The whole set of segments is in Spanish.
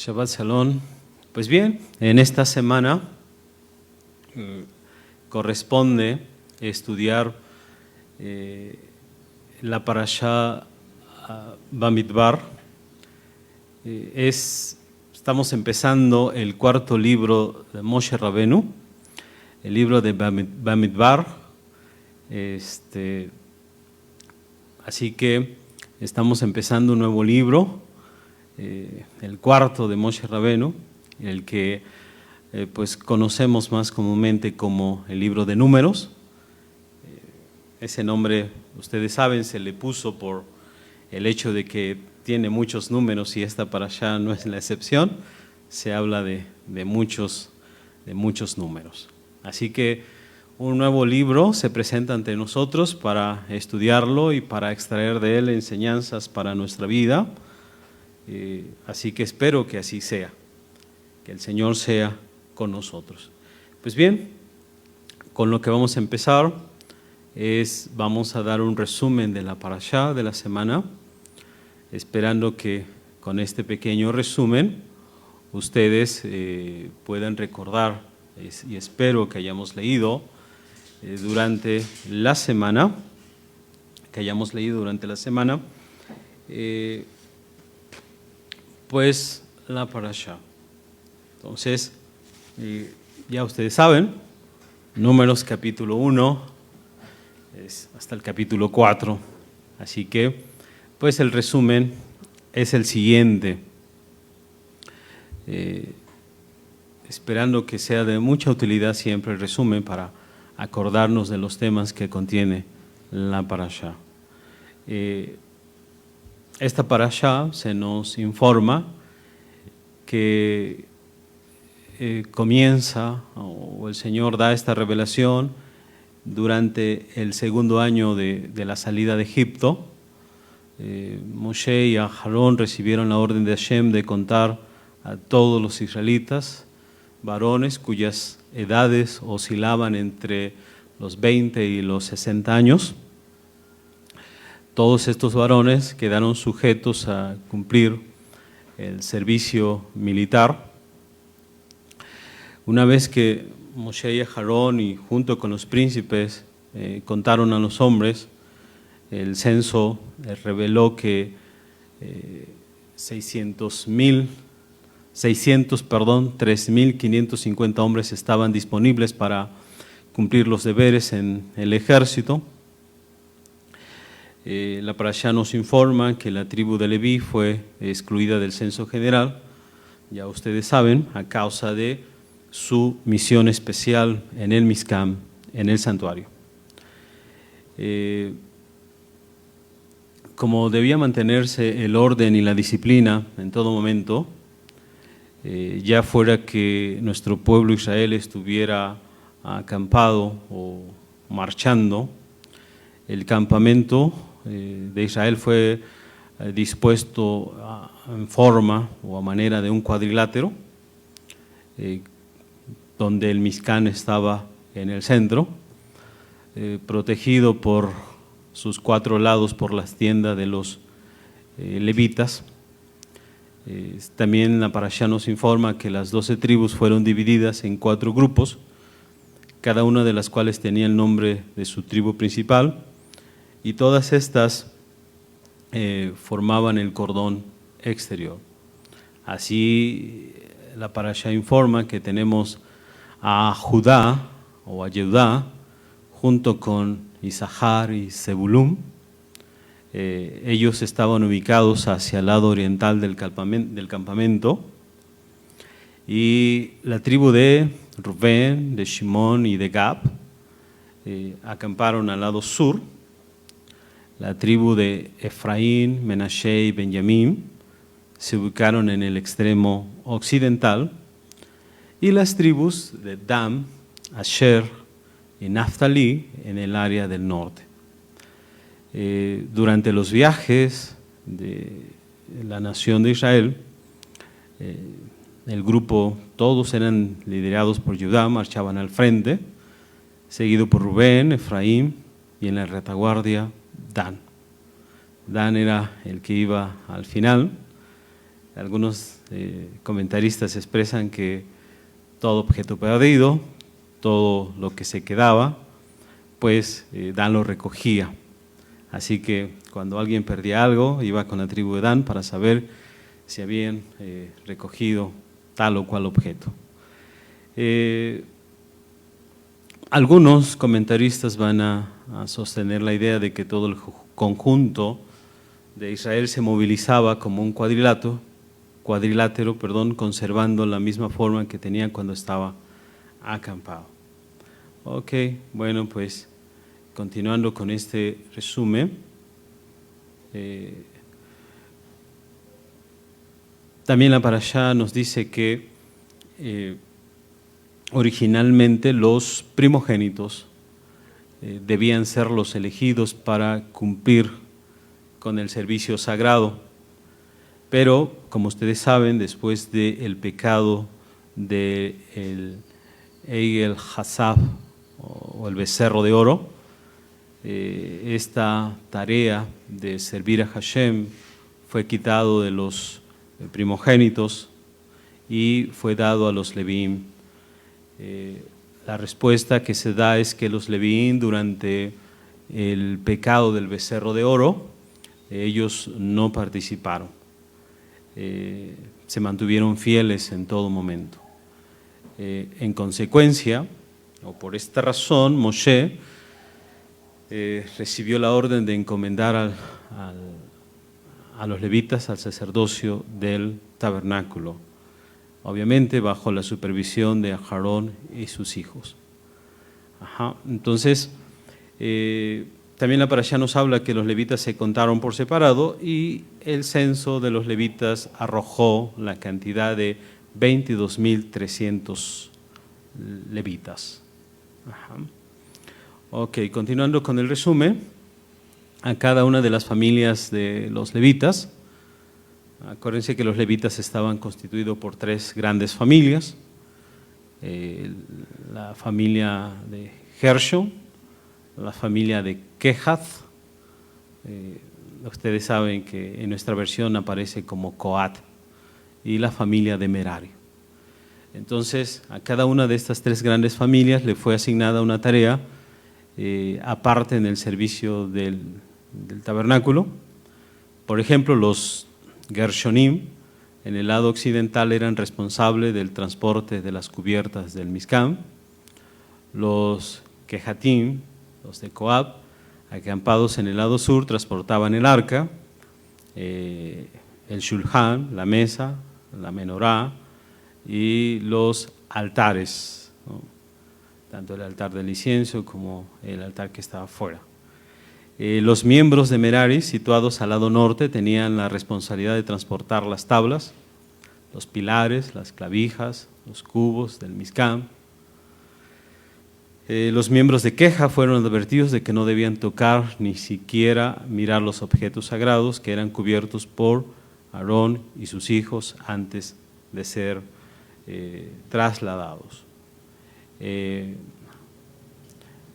Shabbat Shalom. Pues bien, en esta semana corresponde estudiar la parashá Bamidbar. Estamos empezando el cuarto libro de Moshe Rabenu, el libro de Bamidbar. Así que estamos empezando un nuevo libro, el cuarto de Moshe Rabenu, el que pues conocemos más comúnmente como el libro de Números. Ese nombre, ustedes saben, se le puso por el hecho de que tiene muchos números y esta parashá no es la excepción. Se habla de muchos números. Así que un nuevo libro se presenta ante nosotros para estudiarlo y para extraer de él enseñanzas para nuestra vida. Así que espero que así sea, que el Señor sea con nosotros. Pues bien, con lo que vamos a empezar vamos a dar un resumen de la parashá de la semana, esperando que con este pequeño resumen ustedes puedan recordar, y espero que hayamos leído durante la semana, pues la parashá. Entonces, ya ustedes saben, Números capítulo 1 hasta el capítulo 4, así que pues el resumen es el siguiente, esperando que sea de mucha utilidad siempre el resumen para acordarnos de los temas que contiene la parashá. Esta parashá se nos informa que comienza, o el Señor da esta revelación durante el segundo año de la salida de Egipto. Moshe y Aarón recibieron la orden de Hashem de contar a todos los israelitas, varones cuyas edades oscilaban entre los 20 y los 60 años. Todos estos varones quedaron sujetos a cumplir el servicio militar. Una vez que Moshe y Aarón, y junto con los príncipes, contaron a los hombres, el censo reveló que 3.550 hombres estaban disponibles para cumplir los deberes en el ejército. La parashá nos informa que la tribu de Leví fue excluida del censo general, ya ustedes saben, a causa de su misión especial en el Mizkan, en el santuario. Como debía mantenerse el orden y la disciplina en todo momento, ya fuera que nuestro pueblo Israel estuviera acampado o marchando, el campamento de Israel fue dispuesto en forma o a manera de un cuadrilátero, donde el Mizkan estaba en el centro, protegido por sus cuatro lados por las tiendas de los levitas. También la parashá nos informa que las 12 tribus fueron divididas en 4 grupos, cada una de las cuales tenía el nombre de su tribu principal, y todas estas formaban el cordón exterior. Así la parashá informa que tenemos a Judá o a Yehudá junto con Isahar y Zebulún. Ellos estaban ubicados hacia el lado oriental del campamento, y la tribu de Rubén, de Shimón y de Gad acamparon al lado sur. La tribu de Efraín, Menashe y Benjamín se ubicaron en el extremo occidental, y las tribus de Dan, Asher y Naftalí en el área del norte. Durante los viajes de la nación de Israel, el grupo, todos eran liderados por Judá, marchaban al frente, seguido por Rubén, Efraín y en la retaguardia Dan. Dan era el que iba al final. Algunos comentaristas expresan que todo objeto perdido, todo lo que se quedaba, pues Dan lo recogía. Así que cuando alguien perdía algo, iba con la tribu de Dan para saber si habían recogido tal o cual objeto. Algunos comentaristas van a sostener la idea de que todo el conjunto de Israel se movilizaba como un cuadrilátero, conservando la misma forma que tenía cuando estaba acampado. Ok, bueno, pues continuando con este resumen, también la parashá nos dice que originalmente los primogénitos debían ser los elegidos para cumplir con el servicio sagrado. Pero, como ustedes saben, después del pecado del Egel Hazav o el becerro de oro, esta tarea de servir a Hashem fue quitado de los primogénitos y fue dado a los Levíim. La respuesta que se da es que los Levíim, durante el pecado del becerro de oro, ellos no participaron. Se mantuvieron fieles en todo momento. En consecuencia, o por esta razón, Moshe recibió la orden de encomendar a los levitas al sacerdocio del tabernáculo, obviamente bajo la supervisión de Aarón y sus hijos. Entonces, también la parashá nos habla que los levitas se contaron por separado y el censo de los levitas arrojó la cantidad de 22.300 levitas. Ok, continuando con el resumen, a cada una de las familias de los levitas, acuérdense que los levitas estaban constituidos por tres grandes familias, la familia de Gershon, la familia de Kehath, ustedes saben que en nuestra versión aparece como Coat, y la familia de Merari. Entonces, a cada una de estas tres grandes familias le fue asignada una tarea aparte en el servicio del tabernáculo. Por ejemplo, los Gershonim en el lado occidental eran responsables del transporte de las cubiertas del Mizkan. Los Kehatim, los de Coab, acampados en el lado sur, transportaban el arca, el Shulchan, la mesa, la menorá y los altares, ¿no? Tanto el altar del incienso como el altar que estaba afuera. Los miembros de Merari, situados al lado norte, tenían la responsabilidad de transportar las tablas, los pilares, las clavijas, los cubos del Mizkan. Los miembros de Queja fueron advertidos de que no debían tocar ni siquiera mirar los objetos sagrados que eran cubiertos por Aarón y sus hijos antes de ser trasladados.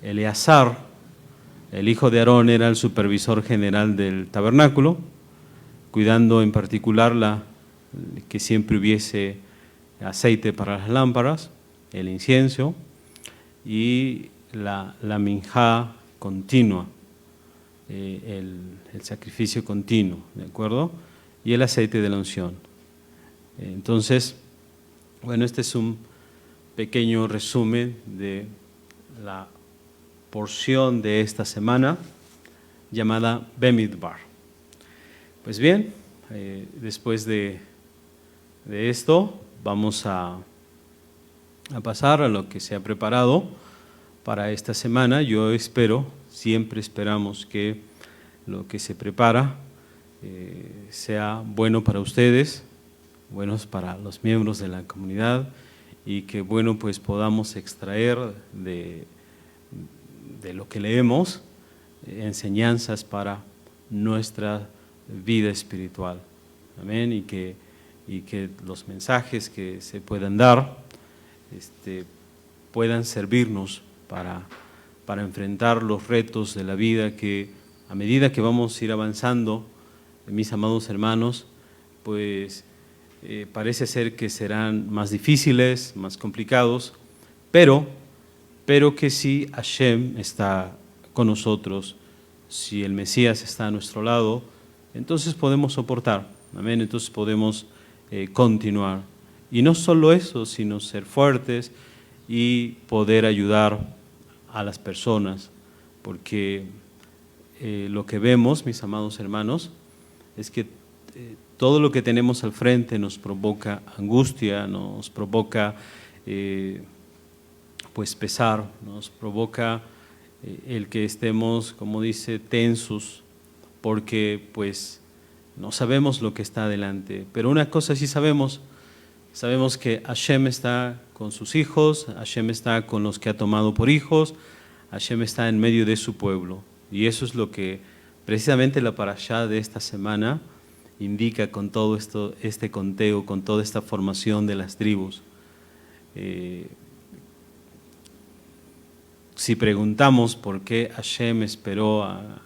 Eleazar, el hijo de Aarón, era el supervisor general del tabernáculo, cuidando en particular que siempre hubiese aceite para las lámparas, el incienso y la minjá continua, el sacrificio continuo, ¿de acuerdo? Y el aceite de la unción. Entonces, bueno, este es un pequeño resumen de la porción de esta semana llamada Bemidbar. Pues bien, después de esto vamos a pasar a lo que se ha preparado para esta semana. Yo espero, siempre esperamos que lo que se prepara sea bueno para ustedes, buenos para los miembros de la comunidad y que bueno, pues podamos extraer de lo que leemos enseñanzas para nuestra vida espiritual. Amén. Y que los mensajes que se puedan dar puedan servirnos para enfrentar los retos de la vida, que a medida que vamos a ir avanzando, mis amados hermanos, pues parece ser que serán más difíciles, más complicados, pero que si Hashem está con nosotros, si el Mesías está a nuestro lado, entonces podemos soportar, amén, entonces podemos continuar. Y no solo eso, sino ser fuertes y poder ayudar a las personas, porque lo que vemos, mis amados hermanos, es que todo lo que tenemos al frente nos provoca angustia, nos provoca pues pesar, nos provoca el que estemos, como dice, tensos, porque pues no sabemos lo que está adelante. Pero una cosa sí sabemos que Hashem está con sus hijos, Hashem está con los que ha tomado por hijos, Hashem está en medio de su pueblo. Y eso es lo que precisamente la parashá de esta semana indica con todo esto, este conteo, con toda esta formación de las tribus. Si preguntamos por qué Hashem esperó a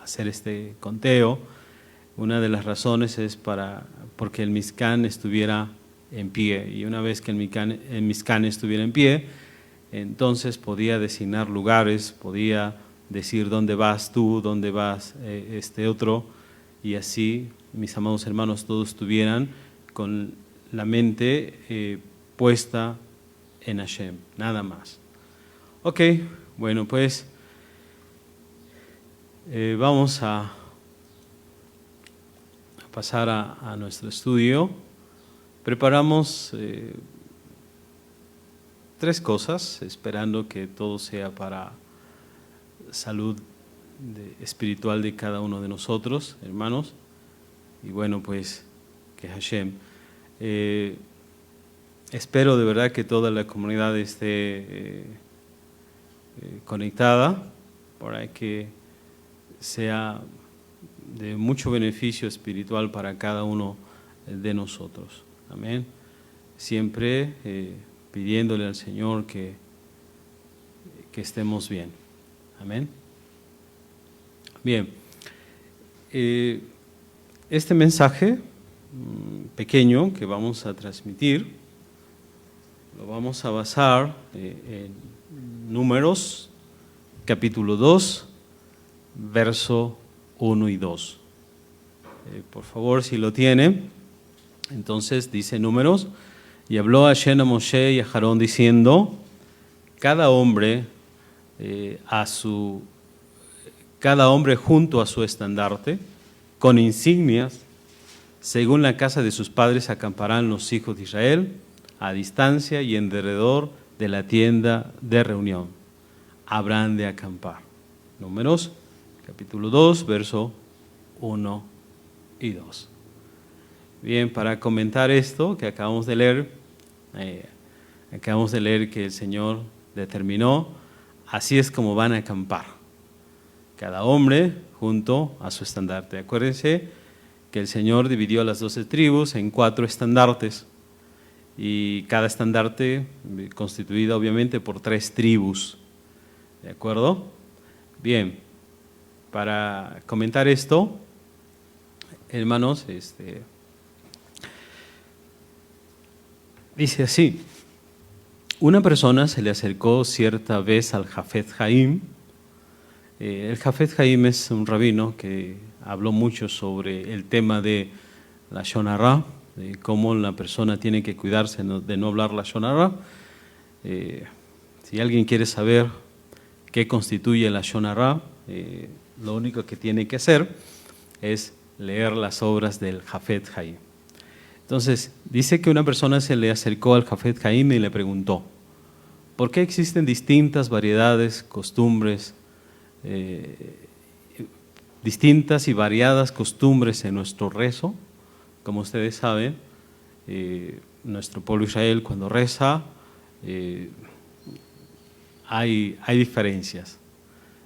hacer este conteo, una de las razones es porque el Mizkan estuviera en pie, y una vez que el Mizkan estuviera en pie, entonces podía designar lugares, podía decir dónde vas tú, dónde vas este otro, y así, mis amados hermanos, todos estuvieran con la mente puesta en Hashem, nada más. Ok, bueno, pues vamos a pasar a nuestro estudio. Preparamos 3 cosas, esperando que todo sea para salud espiritual de cada uno de nosotros, hermanos. Y bueno, pues que Hashem. Espero de verdad que toda la comunidad esté conectada para que sea de mucho beneficio espiritual para cada uno de nosotros. Amén. Siempre pidiéndole al Señor que estemos bien. Amén. Bien. Este mensaje pequeño que vamos a transmitir lo vamos a basar en Números, capítulo 2, verso 1 y 2. Por favor, si lo tiene, entonces dice Números, y habló Hashem a Moshe y a Aarón diciendo, cada hombre junto a su estandarte, con insignias, según la casa de sus padres acamparán los hijos de Israel, a distancia y en derredor de la tienda de reunión. Habrán de acampar. Números, capítulo 2, verso 1 y 2. Bien, para comentar esto que acabamos de leer que el Señor determinó, así es como van a acampar. Cada hombre junto a su estandarte. Acuérdense que el Señor dividió a las 12 tribus en 4 estandartes. Y cada estandarte constituido obviamente por 3 tribus. ¿De acuerdo? Bien, para comentar esto, hermanos, dice así, una persona se le acercó cierta vez al Jafet Haim. El Jafet Haim es un rabino que habló mucho sobre el tema de la Lashon Hara, de cómo la persona tiene que cuidarse de no hablar la Lashon Hara. Si alguien quiere saber qué constituye la Lashon Hara, lo único que tiene que hacer es leer las obras del Jafet Haim. Entonces, dice que una persona se le acercó al Jafet Haim y le preguntó, ¿por qué existen distintas variedades, costumbres, distintas y variadas costumbres en nuestro rezo? Como ustedes saben, nuestro pueblo Israel cuando reza hay diferencias.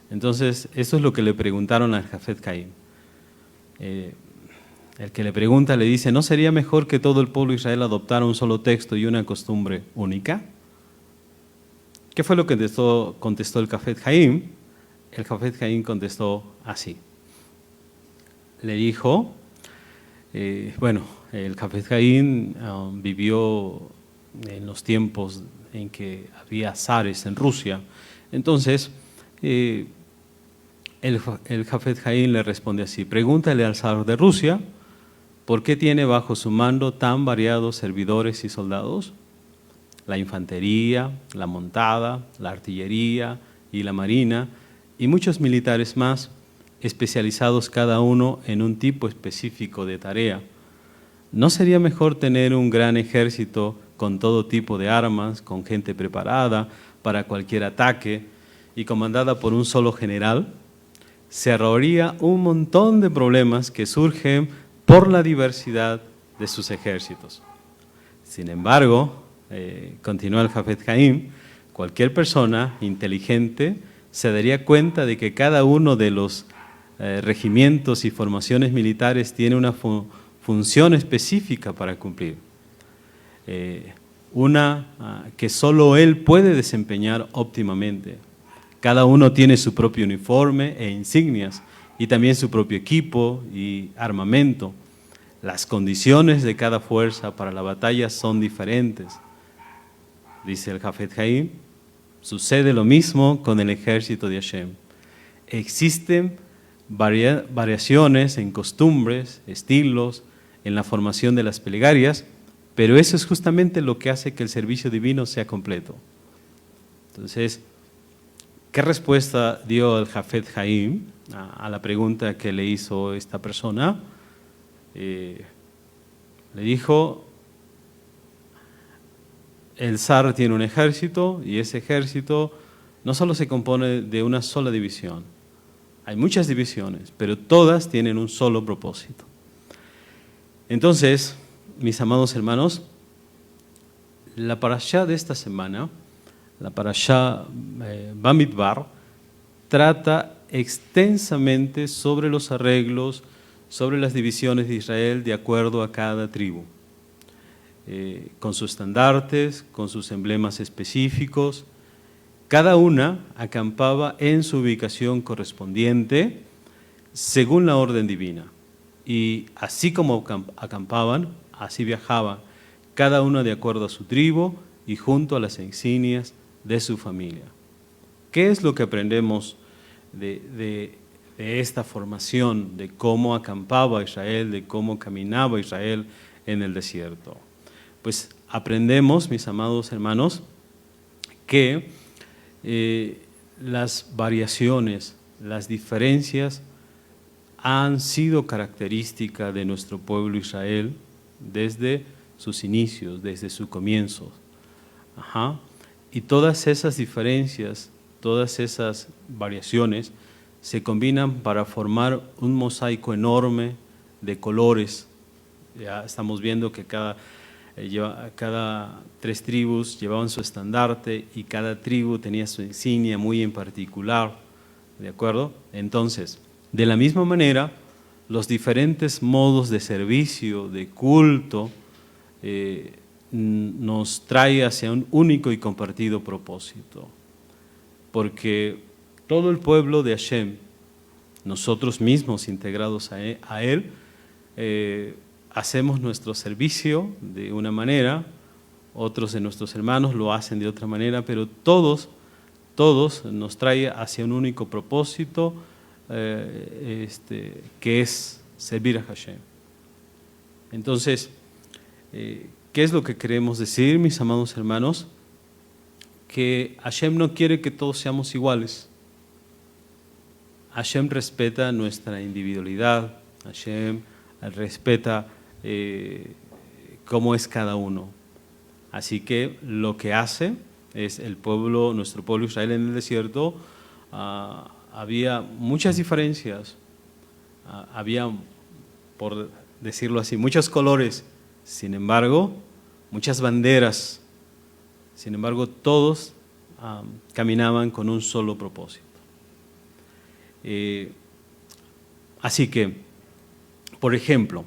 Entonces, eso es lo que le preguntaron al Jafet Haim. El que le pregunta le dice, ¿no sería mejor que todo el pueblo de Israel adoptara un solo texto y una costumbre única? ¿Qué fue lo que contestó el Jafet Haim? El Jafet Haim contestó así. Le dijo, Bueno, el Jafet Haim vivió en los tiempos en que había zares en Rusia. Entonces, el Jafet Haim le responde así: pregúntale al zar de Rusia por qué tiene bajo su mando tan variados servidores y soldados, la infantería, la montada, la artillería y la marina, y muchos militares más, especializados cada uno en un tipo específico de tarea. ¿No sería mejor tener un gran ejército con todo tipo de armas, con gente preparada para cualquier ataque y comandada por un solo general? Se ahorraría un montón de problemas que surgen por la diversidad de sus ejércitos. Sin embargo, continúa el Jafet Haim, cualquier persona inteligente se daría cuenta de que cada uno de los regimientos y formaciones militares tiene una función específica para cumplir, que solo él puede desempeñar óptimamente. Cada uno tiene su propio uniforme e insignias y también su propio equipo y armamento. Las condiciones de cada fuerza para la batalla son diferentes. Dice el Jafet Haim, sucede lo mismo con el ejército de Hashem. Existen variaciones en costumbres, estilos, en la formación de las plegarias, pero eso es justamente lo que hace que el servicio divino sea completo. Entonces, ¿qué respuesta dio el Jafet Haim a la pregunta que le hizo esta persona? Le dijo: el zar tiene un ejército y ese ejército no solo se compone de una sola división, hay muchas divisiones, pero todas tienen un solo propósito. Entonces, mis amados hermanos, la parashá de esta semana, la parashá Bamidbar, trata extensamente sobre los arreglos, sobre las divisiones de Israel de acuerdo a cada tribu, con sus estandartes, con sus emblemas específicos. Cada una acampaba en su ubicación correspondiente según la orden divina. Y así como acampaban, así viajaban, cada una de acuerdo a su tribu y junto a las insignias de su familia. ¿Qué es lo que aprendemos de esta formación, de cómo acampaba Israel, de cómo caminaba Israel en el desierto? Pues aprendemos, mis amados hermanos, que las variaciones, las diferencias han sido característica de nuestro pueblo Israel desde sus inicios, desde su comienzo. Y todas esas diferencias, todas esas variaciones se combinan para formar un mosaico enorme de colores. Ya estamos viendo que cada 3 tribus llevaban su estandarte y cada tribu tenía su insignia muy en particular, ¿de acuerdo? Entonces, de la misma manera, los diferentes modos de servicio, de culto, nos trae hacia un único y compartido propósito. Porque todo el pueblo de Hashem, nosotros mismos integrados a él, hacemos nuestro servicio de una manera, otros de nuestros hermanos lo hacen de otra manera, pero todos nos trae hacia un único propósito, que es servir a Hashem. Entonces, ¿qué es lo que queremos decir, mis amados hermanos? Que Hashem no quiere que todos seamos iguales. Hashem respeta nuestra individualidad, Hashem respeta cómo es cada uno. Así que lo que hace es nuestro pueblo Israel en el desierto, había muchas diferencias, había, por decirlo así, muchos colores, sin embargo, muchas banderas, sin embargo, todos caminaban con un solo propósito. Así que, por ejemplo,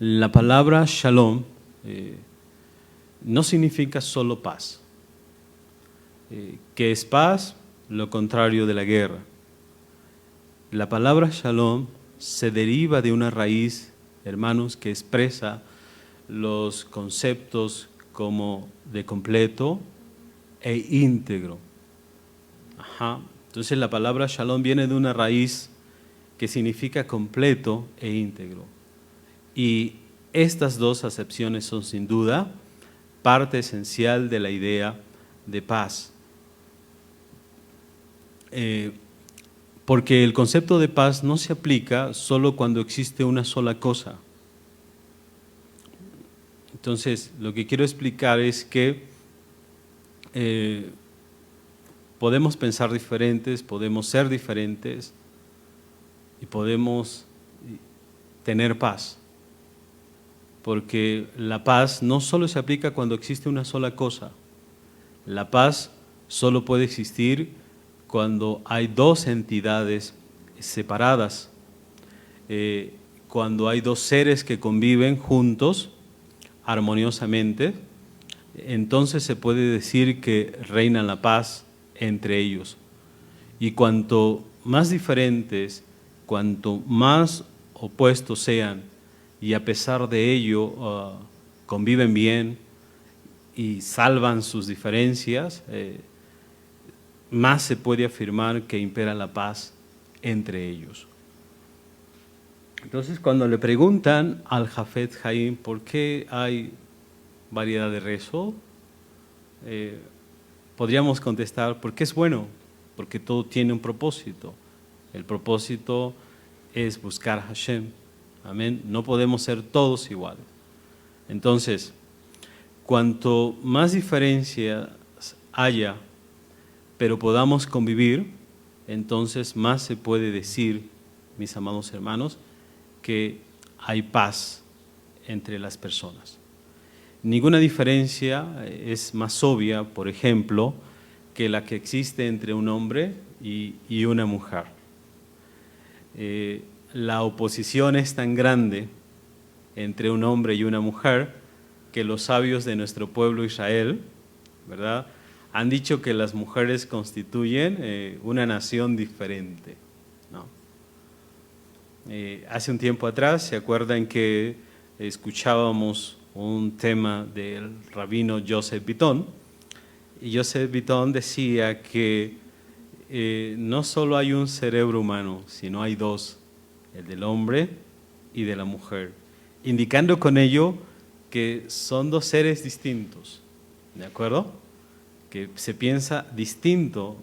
la palabra shalom no significa solo paz. ¿Qué es paz? Lo contrario de la guerra. La palabra shalom se deriva de una raíz hermanos, que expresa los conceptos como de completo e íntegro. Ajá. Entonces la palabra shalom viene de una raíz que significa completo e íntegro. Y estas dos acepciones son sin duda parte esencial de la idea de paz. Porque el concepto de paz no se aplica solo cuando existe una sola cosa. Entonces, lo que quiero explicar es que podemos pensar diferentes, podemos ser diferentes y podemos tener paz. Porque la paz no solo se aplica cuando existe una sola cosa. La paz solo puede existir cuando hay dos entidades separadas, cuando hay dos seres que conviven juntos, armoniosamente, entonces se puede decir que reina la paz entre ellos. Y cuanto más diferentes, cuanto más opuestos sean, y a pesar de ello conviven bien y salvan sus diferencias, más se puede afirmar que impera la paz entre ellos. Entonces, cuando le preguntan al Jafet Haim por qué hay variedad de rezo, podríamos contestar, porque es bueno, porque todo tiene un propósito. El propósito es buscar a Hashem. Amén. No podemos ser todos iguales. Entonces, cuanto más diferencias haya, pero podamos convivir, entonces más se puede decir, mis amados hermanos, que hay paz entre las personas. Ninguna diferencia es más obvia, por ejemplo, que la que existe entre un hombre y una mujer. La oposición es tan grande entre un hombre y una mujer que los sabios de nuestro pueblo Israel, ¿verdad?, han dicho que las mujeres constituyen una nación diferente, ¿no? Hace un tiempo atrás, ¿se acuerdan que escuchábamos un tema del rabino Joseph Bitton? Y Joseph Bitton decía que no solo hay un cerebro humano, sino hay dos, el del hombre y de la mujer, indicando con ello que son dos seres distintos, ¿de acuerdo? Que se piensa distinto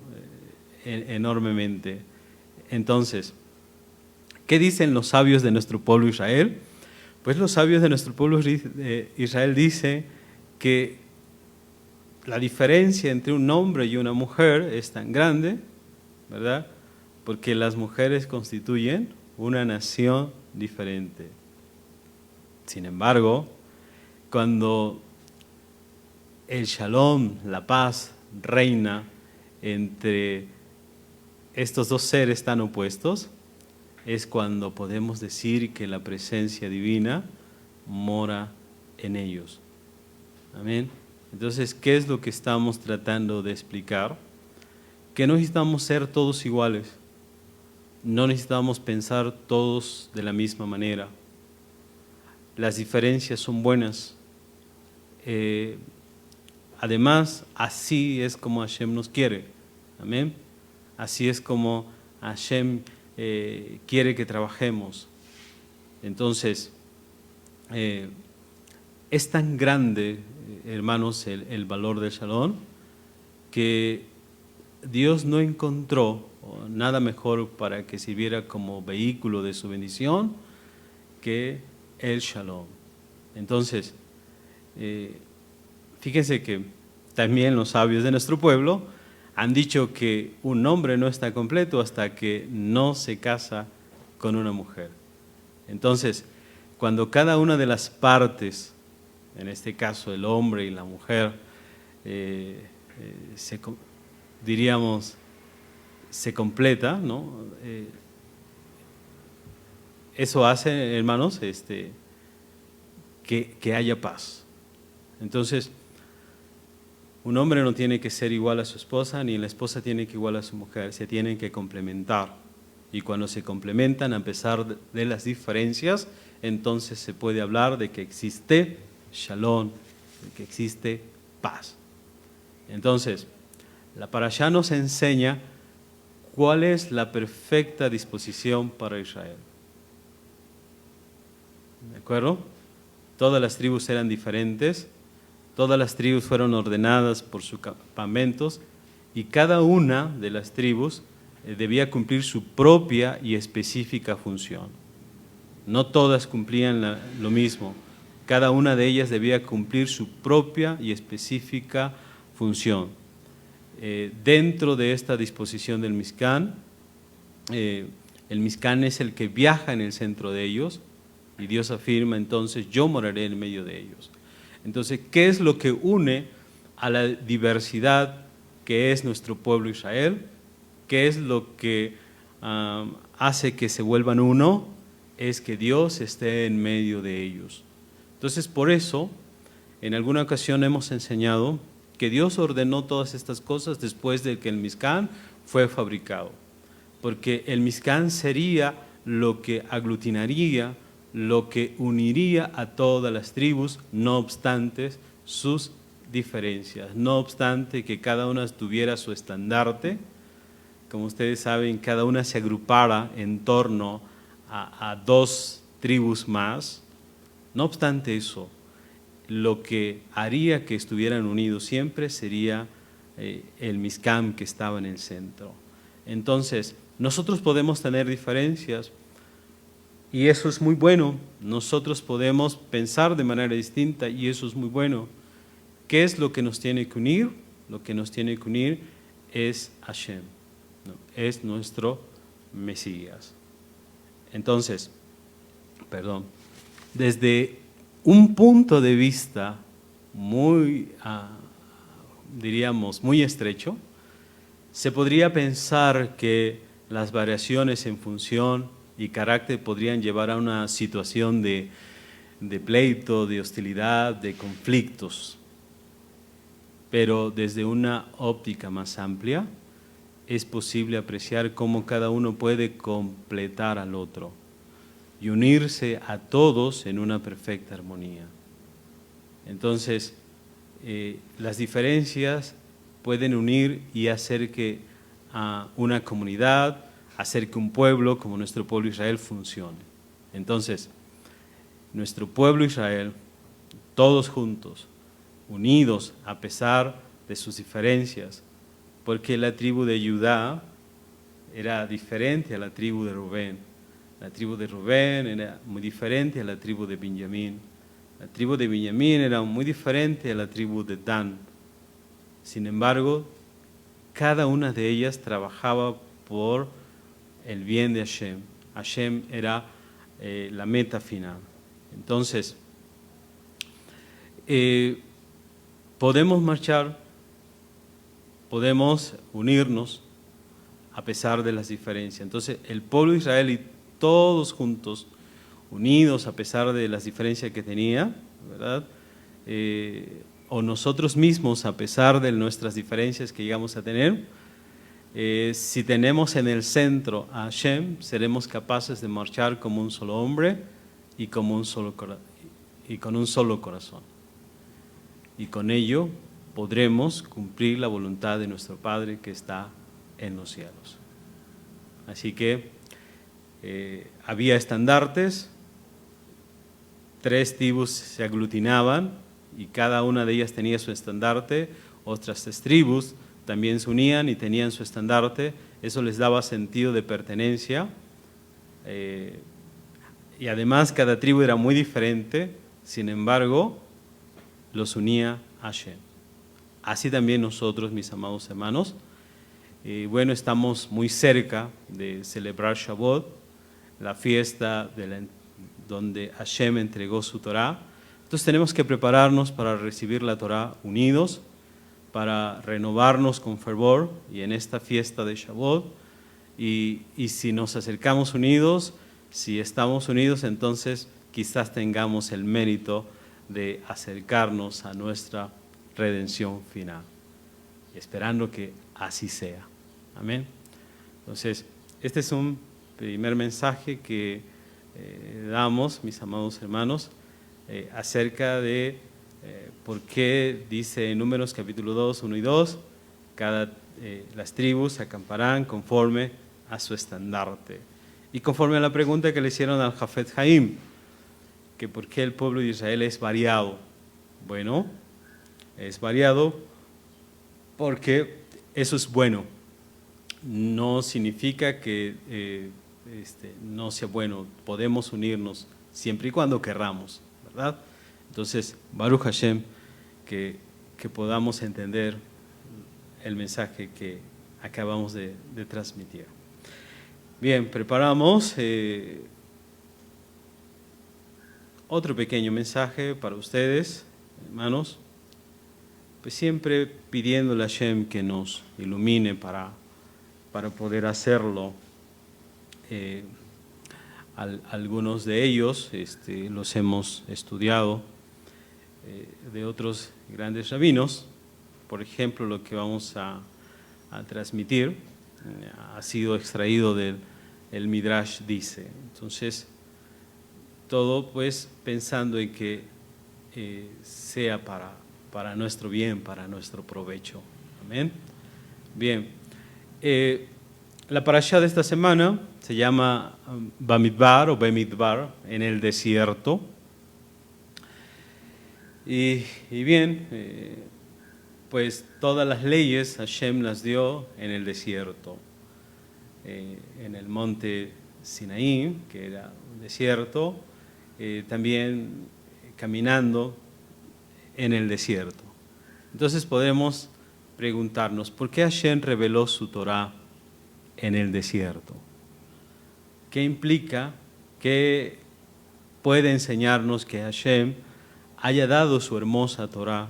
enormemente. Entonces, ¿qué dicen los sabios de nuestro pueblo Israel? Pues los sabios de nuestro pueblo Israel dicen que la diferencia entre un hombre y una mujer es tan grande, ¿verdad?, porque las mujeres constituyen una nación diferente. Sin embargo, cuando el shalom, la paz, reina entre estos dos seres tan opuestos, es cuando podemos decir que la presencia divina mora en ellos. Amén. Entonces, ¿qué es lo que estamos tratando de explicar? Que no necesitamos ser todos iguales, no necesitamos pensar todos de la misma manera. Las diferencias son buenas. Además, así es como Hashem nos quiere. Amén. Así es como Hashem quiere que trabajemos. Entonces, es tan grande, hermanos, el valor del Shalom, que Dios no encontró nada mejor para que sirviera como vehículo de su bendición que el Shalom. Entonces, fíjense que también los sabios de nuestro pueblo han dicho que un hombre no está completo hasta que no se casa con una mujer. Entonces, cuando cada una de las partes, en este caso el hombre y la mujer, se completa, ¿no? Eso hace, hermanos, que haya paz. Entonces, un hombre no tiene que ser igual a su esposa, ni la esposa tiene que igual a su mujer, se tienen que complementar. Y cuando se complementan a pesar de las diferencias, entonces se puede hablar de que existe shalom, de que existe paz. Entonces, la parashá nos enseña cuál es la perfecta disposición para Israel. ¿De acuerdo? Todas las tribus eran diferentes, todas las tribus fueron ordenadas por sus campamentos y cada una de las tribus debía cumplir su propia y específica función. No todas cumplían lo mismo, cada una de ellas debía cumplir su propia y específica función. Dentro de esta disposición del Mishkan, el Mishkan es el que viaja en el centro de ellos y Dios afirma entonces, yo moraré en medio de ellos. Entonces, ¿qué es lo que une a la diversidad que es nuestro pueblo Israel? ¿Qué es lo que hace que se vuelvan uno? Es que Dios esté en medio de ellos. Entonces, por eso, en alguna ocasión hemos enseñado que Dios ordenó todas estas cosas después de que el Mishkan fue fabricado. Porque el Mishkan sería lo que aglutinaría, lo que uniría a todas las tribus, no obstante sus diferencias, no obstante que cada una tuviera su estandarte. Como ustedes saben, cada una se agrupara en torno a dos tribus más. No obstante eso, lo que haría que estuvieran unidos siempre sería el Mishkan que estaba en el centro. Entonces, nosotros podemos tener diferencias y eso es muy bueno. Nosotros podemos pensar de manera distinta y eso es muy bueno. ¿Qué es lo que nos tiene que unir? Lo que nos tiene que unir es Hashem, ¿no? Es nuestro Mesías. Entonces, desde un punto de vista muy, diríamos, muy estrecho, se podría pensar que las variaciones en función y carácter podrían llevar a una situación de pleito, de hostilidad, de conflictos. Pero desde una óptica más amplia, es posible apreciar cómo cada uno puede completar al otro y unirse a todos en una perfecta armonía. Entonces, las diferencias pueden unir y hacer que una comunidad, hacer que un pueblo como nuestro pueblo Israel funcione. Entonces, nuestro pueblo Israel, todos juntos, unidos a pesar de sus diferencias, porque la tribu de Judá era diferente a la tribu de Rubén. La tribu de Rubén era muy diferente a la tribu de Benjamín. La tribu de Benjamín era muy diferente a la tribu de Dan. Sin embargo, cada una de ellas trabajaba por el bien de Hashem. Hashem era la meta final. Entonces, podemos marchar, podemos unirnos a pesar de las diferencias. Entonces, el pueblo de Israel y todos juntos, unidos a pesar de las diferencias que tenía, ¿verdad? O nosotros mismos a pesar de nuestras diferencias que llegamos a tener, si tenemos en el centro a Hashem, seremos capaces de marchar como un solo hombre y con un solo corazón. Y con ello podremos cumplir la voluntad de nuestro Padre que está en los cielos. Así que había estandartes, 3 tribus se aglutinaban y cada una de ellas tenía su estandarte, otras 3 tribus también se unían y tenían su estandarte, eso les daba sentido de pertenencia y además cada tribu era muy diferente, sin embargo los unía Hashem. Así también nosotros, mis amados hermanos, bueno, estamos muy cerca de celebrar Shavuot, la fiesta donde Hashem entregó su Torah. Entonces tenemos que prepararnos para recibir la Torah unidos, para renovarnos con fervor y en esta fiesta de Shavuot. Y si nos acercamos unidos, si estamos unidos, entonces quizás tengamos el mérito de acercarnos a nuestra redención final, esperando que así sea. Amén. Entonces, este es un primer mensaje que damos, mis amados hermanos, acerca de por qué dice en Números capítulo 2, 1 y 2, las tribus acamparán conforme a su estandarte. Y conforme a la pregunta que le hicieron al Jafet Haim, que por qué el pueblo de Israel es variado. Bueno, es variado porque eso es bueno. No significa que no sea bueno. Podemos unirnos siempre y cuando querramos, ¿verdad? Entonces, Baruch Hashem, que podamos entender el mensaje que acabamos de transmitir. Bien, preparamos otro pequeño mensaje para ustedes, hermanos, pues siempre pidiéndole a Hashem que nos ilumine para poder hacerlo. Algunos de ellos los hemos estudiado de otros grandes rabinos. Por ejemplo, lo que vamos a transmitir ha sido extraído del Midrash dice. Entonces, todo pues pensando en que sea para nuestro bien, para nuestro provecho. Amén. Bien, la parashá de esta semana se llama Bamidbar o Bemidbar, en el desierto. Y bien, pues todas las leyes Hashem las dio en el desierto, en el monte Sinaí, que era un desierto, también caminando en el desierto. Entonces podemos preguntarnos, ¿por qué Hashem reveló su Torah en el desierto? ¿Qué implica? ¿Qué puede enseñarnos que Hashem haya dado su hermosa Torah,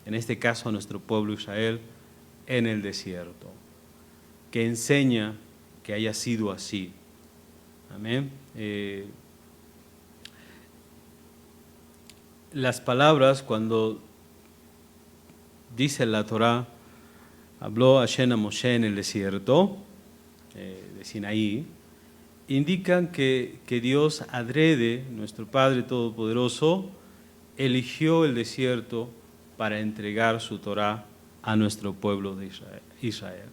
en este caso a nuestro pueblo Israel, en el desierto? ¿Qué enseña que haya sido así? Amén. Las palabras, cuando dice la Torah, habló Hashem a Moshe en el desierto de Sinaí, indican que Dios adrede, nuestro Padre Todopoderoso, eligió el desierto para entregar su Torah a nuestro pueblo de Israel.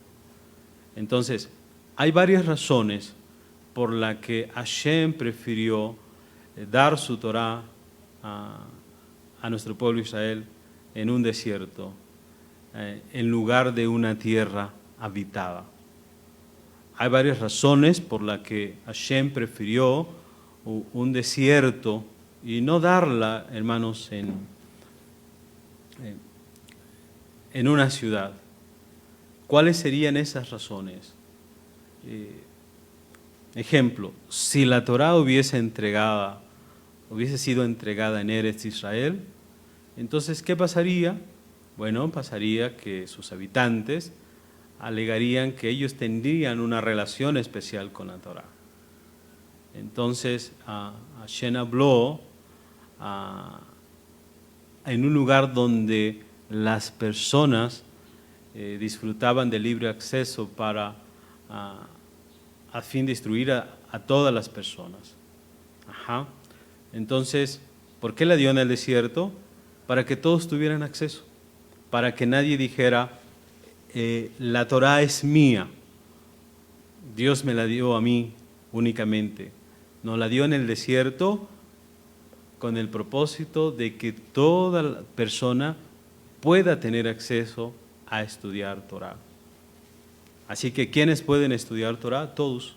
Entonces, hay varias razones por las que Hashem prefirió dar su Torah a nuestro pueblo Israel en un desierto, en lugar de una tierra habitada. Hay varias razones por las que Hashem prefirió un desierto y no darla, hermanos, en una ciudad. ¿Cuáles serían esas razones? Ejemplo, si la Torah hubiese sido entregada en Eretz Israel, entonces, ¿qué pasaría? Bueno, pasaría que sus habitantes alegarían que ellos tendrían una relación especial con la Torah. Entonces, Hashem habló en un lugar donde las personas disfrutaban de libre acceso a fin de instruir a todas las personas. Entonces, ¿por qué la dio en el desierto? Para que todos tuvieran acceso, para que nadie dijera, la Torah es mía, Dios me la dio a mí únicamente. Nos la dio en el desierto con el propósito de que toda persona pueda tener acceso a estudiar Torah. Así que, ¿quiénes pueden estudiar Torah? Todos.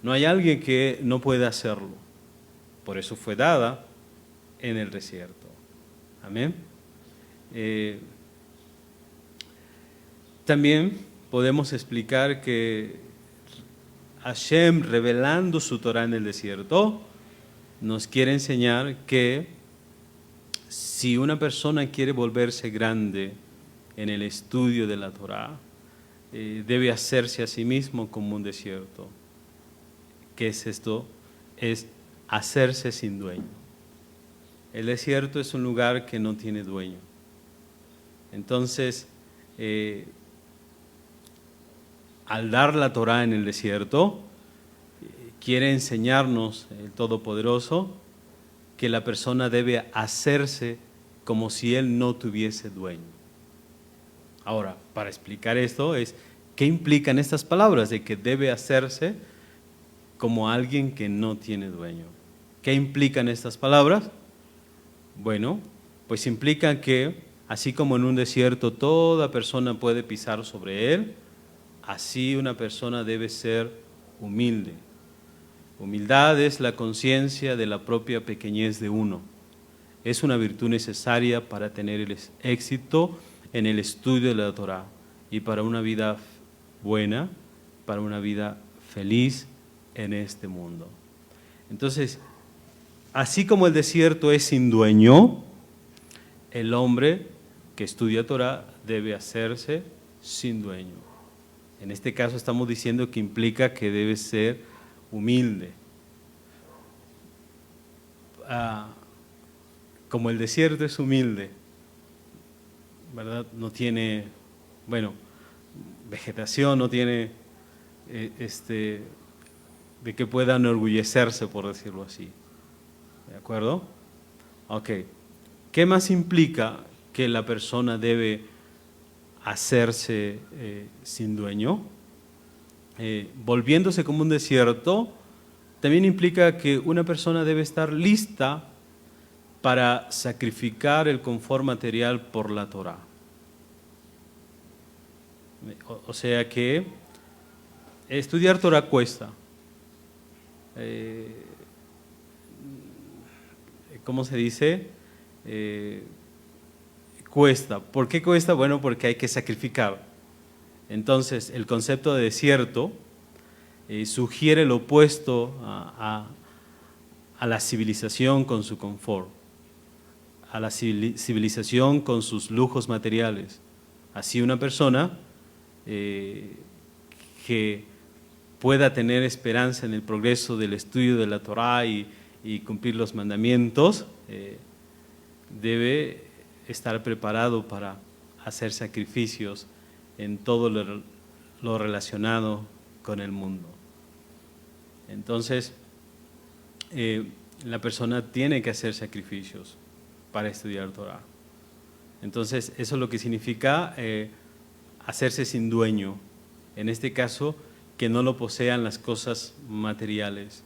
No hay alguien que no pueda hacerlo. Por eso fue dada en el desierto. Amén. También podemos explicar que Hashem, revelando su Torah en el desierto, nos quiere enseñar que si una persona quiere volverse grande en el estudio de la Torah, debe hacerse a sí mismo como un desierto. ¿Qué es esto? Es hacerse sin dueño. El desierto es un lugar que no tiene dueño. Entonces, al dar la Torah en el desierto, quiere enseñarnos el Todopoderoso que la persona debe hacerse como si él no tuviese dueño. Ahora, para explicar esto ¿qué implican estas palabras de que debe hacerse como alguien que no tiene dueño? ¿Qué implican estas palabras? Bueno, pues implican que así como en un desierto toda persona puede pisar sobre él, así una persona debe ser humilde. Humildad es la conciencia de la propia pequeñez de uno. Es una virtud necesaria para tener el éxito en el estudio de la Torá y para una vida buena, para una vida feliz en este mundo. Entonces, así como el desierto es sin dueño, el hombre que estudia Torá debe hacerse sin dueño. En este caso estamos diciendo que implica que debe ser humilde. Como el desierto es humilde, ¿verdad? No tiene, vegetación, no tiene de que pueda enorgullecerse, por decirlo así. ¿De acuerdo? Ok. ¿Qué más implica que la persona debe hacerse sin dueño? Volviéndose como un desierto, también implica que una persona debe estar lista para sacrificar el confort material por la Torá. O sea que estudiar Torá cuesta. ¿Cómo se dice? Cuesta. ¿Por qué cuesta? Bueno, porque hay que sacrificar. Entonces, el concepto de desierto sugiere lo opuesto a la civilización con su confort, a la civilización con sus lujos materiales. Así una persona que pueda tener esperanza en el progreso del estudio de la Torá y cumplir los mandamientos, debe estar preparado para hacer sacrificios en todo lo relacionado con el mundo. Entonces, la persona tiene que hacer sacrificios para estudiar Torá. Entonces, eso es lo que significa hacerse sin dueño. En este caso, que no lo posean las cosas materiales,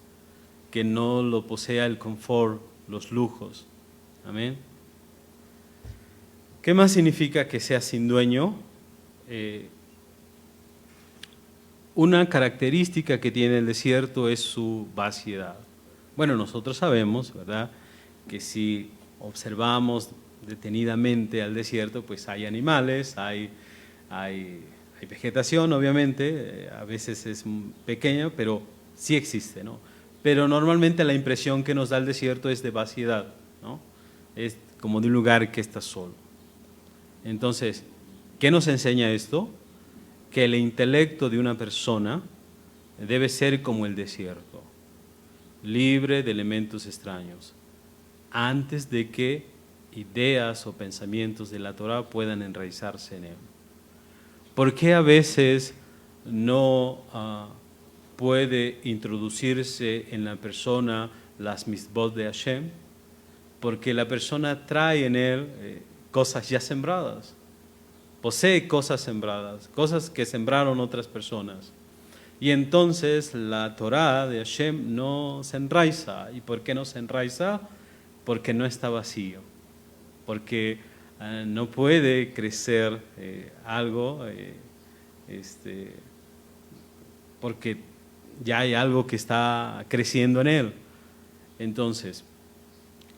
que no lo posea el confort, los lujos. Amén. ¿Qué más significa que sea sin dueño? Una característica que tiene el desierto es su vaciedad. Bueno, nosotros sabemos, ¿verdad?, que si observamos detenidamente al desierto, pues hay animales, hay vegetación, obviamente, a veces es pequeña, pero sí existe, ¿no? Pero normalmente la impresión que nos da el desierto es de vaciedad, ¿no? Es como de un lugar que está solo. Entonces, ¿qué nos enseña esto? Que el intelecto de una persona debe ser como el desierto, libre de elementos extraños, antes de que ideas o pensamientos de la Torá puedan enraizarse en él. ¿Por qué a veces no puede introducirse en la persona las mitzvot de Hashem? Porque la persona trae en él cosas ya sembradas, posee cosas sembradas, cosas que sembraron otras personas. Y entonces la Torá de Hashem no se enraiza. ¿Y por qué no se enraiza? Porque no está vacío, porque no puede crecer algo, porque ya hay algo que está creciendo en él. Entonces,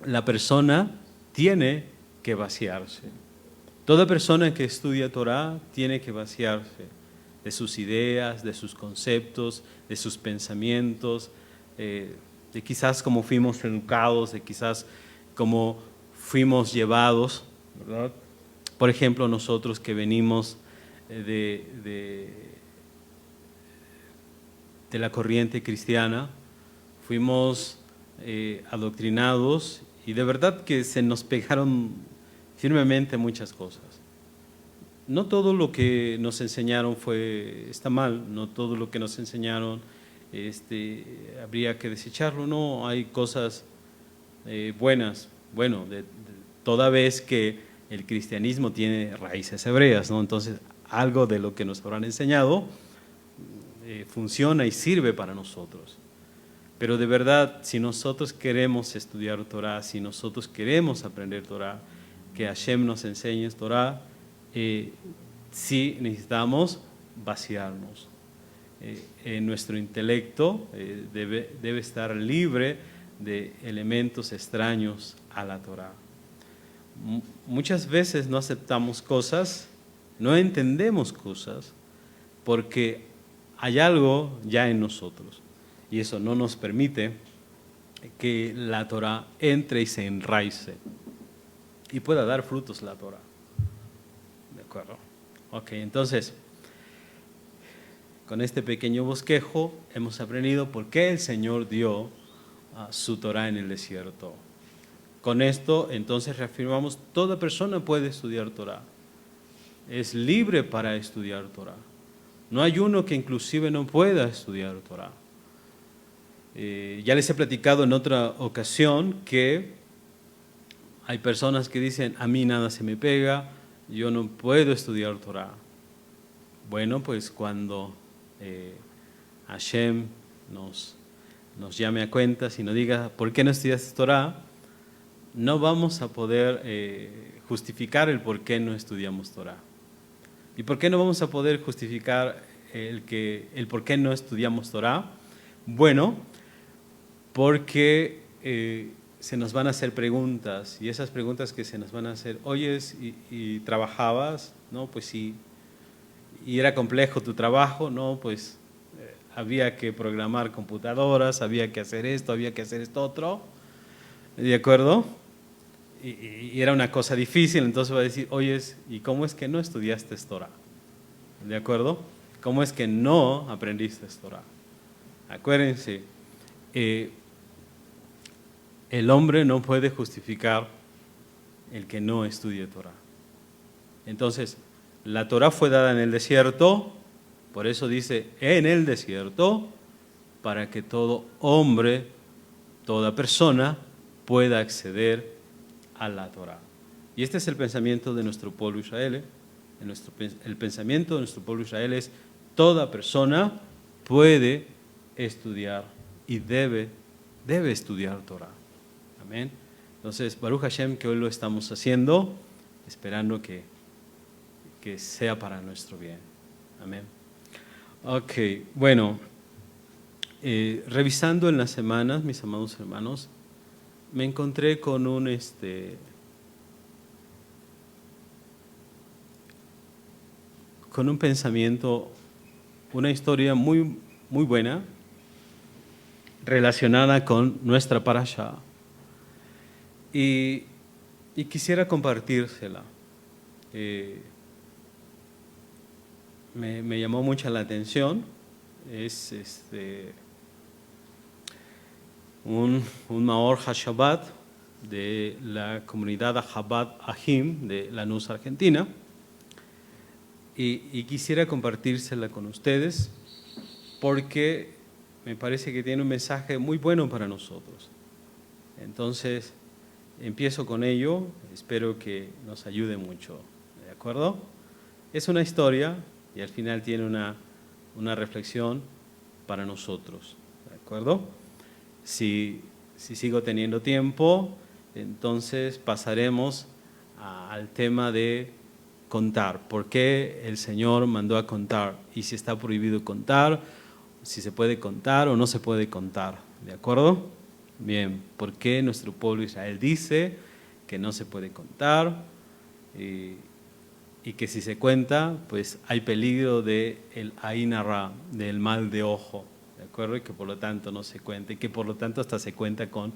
la persona tiene que vaciarse. Toda persona que estudia Torá tiene que vaciarse de sus ideas, de sus conceptos, de sus pensamientos, de quizás cómo fuimos educados, de quizás cómo fuimos llevados, ¿verdad? Por ejemplo, nosotros que venimos de la corriente cristiana, fuimos adoctrinados y de verdad que se nos pegaron firmemente muchas cosas. No todo lo que nos enseñaron está mal, no todo lo que nos enseñaron habría que desecharlo. No, hay cosas buenas, bueno, toda vez que el cristianismo tiene raíces hebreas, ¿no? Entonces algo de lo que nos habrán enseñado funciona y sirve para nosotros. Pero de verdad, si nosotros queremos estudiar Torah, si nosotros queremos aprender Torah, que Hashem nos enseñe Torah, sí necesitamos vaciarnos. Nuestro intelecto debe estar libre de elementos extraños a la Torah. Muchas veces no aceptamos cosas, no entendemos cosas, porque hay algo ya en nosotros. Y eso no nos permite que la Torah entre y se enraice y pueda dar frutos la Torah. ¿De acuerdo? Ok, entonces, con este pequeño bosquejo hemos aprendido por qué el Señor dio su Torah en el desierto. Con esto, entonces, reafirmamos, toda persona puede estudiar Torah. Es libre para estudiar Torah. No hay uno que inclusive no pueda estudiar Torah. Ya les he platicado en otra ocasión que hay personas que dicen, a mí nada se me pega, yo no puedo estudiar Torah. Bueno, pues cuando Hashem nos llame a cuentas y nos diga, ¿por qué no estudiaste Torah? No vamos a poder justificar el por qué no estudiamos Torah. ¿Y por qué no vamos a poder justificar el por qué no estudiamos Torah? Bueno, porque se nos van a hacer preguntas, y esas preguntas que se nos van a hacer, oyes, ¿y trabajabas? No, pues sí. ¿Y era complejo tu trabajo? No, pues había que programar computadoras, había que hacer esto, había que hacer esto otro, ¿de acuerdo? Y era una cosa difícil, entonces va a decir, oyes, ¿y cómo es que no estudiaste Torah? ¿De acuerdo? ¿Cómo es que no aprendiste Torah? Acuérdense, el hombre no puede justificar el que no estudie Torah. Entonces, la Torah fue dada en el desierto, por eso dice en el desierto, para que todo hombre, toda persona pueda acceder a la Torah. Y este es el pensamiento de nuestro pueblo Israel. El pensamiento de nuestro pueblo Israel es: toda persona puede estudiar y debe estudiar Torah. Amén. Entonces, Baruch Hashem, que hoy lo estamos haciendo, esperando que sea para nuestro bien. Amén. Ok, bueno, revisando en las semanas, mis amados hermanos, me encontré con un pensamiento, una historia muy, muy buena relacionada con nuestra parashá, y quisiera compartírsela. Me llamó mucho la atención. Es un Maor HaShabbat de la comunidad Chabad Ahim de Lanús, Argentina, y quisiera compartírsela con ustedes porque me parece que tiene un mensaje muy bueno para nosotros. Entonces, empiezo con ello, espero que nos ayude mucho, ¿de acuerdo? Es una historia y al final tiene una reflexión para nosotros, ¿de acuerdo? Si sigo teniendo tiempo, entonces pasaremos al tema de contar. ¿Por qué el Señor mandó a contar? Y si está prohibido contar, si se puede contar o no se puede contar, ¿de acuerdo? Bien, ¿por qué nuestro pueblo Israel dice que no se puede contar? Y que si se cuenta, pues hay peligro del Ain Hara, del mal de ojo, ¿de acuerdo? Y que por lo tanto no se cuenta, y que por lo tanto hasta se cuenta con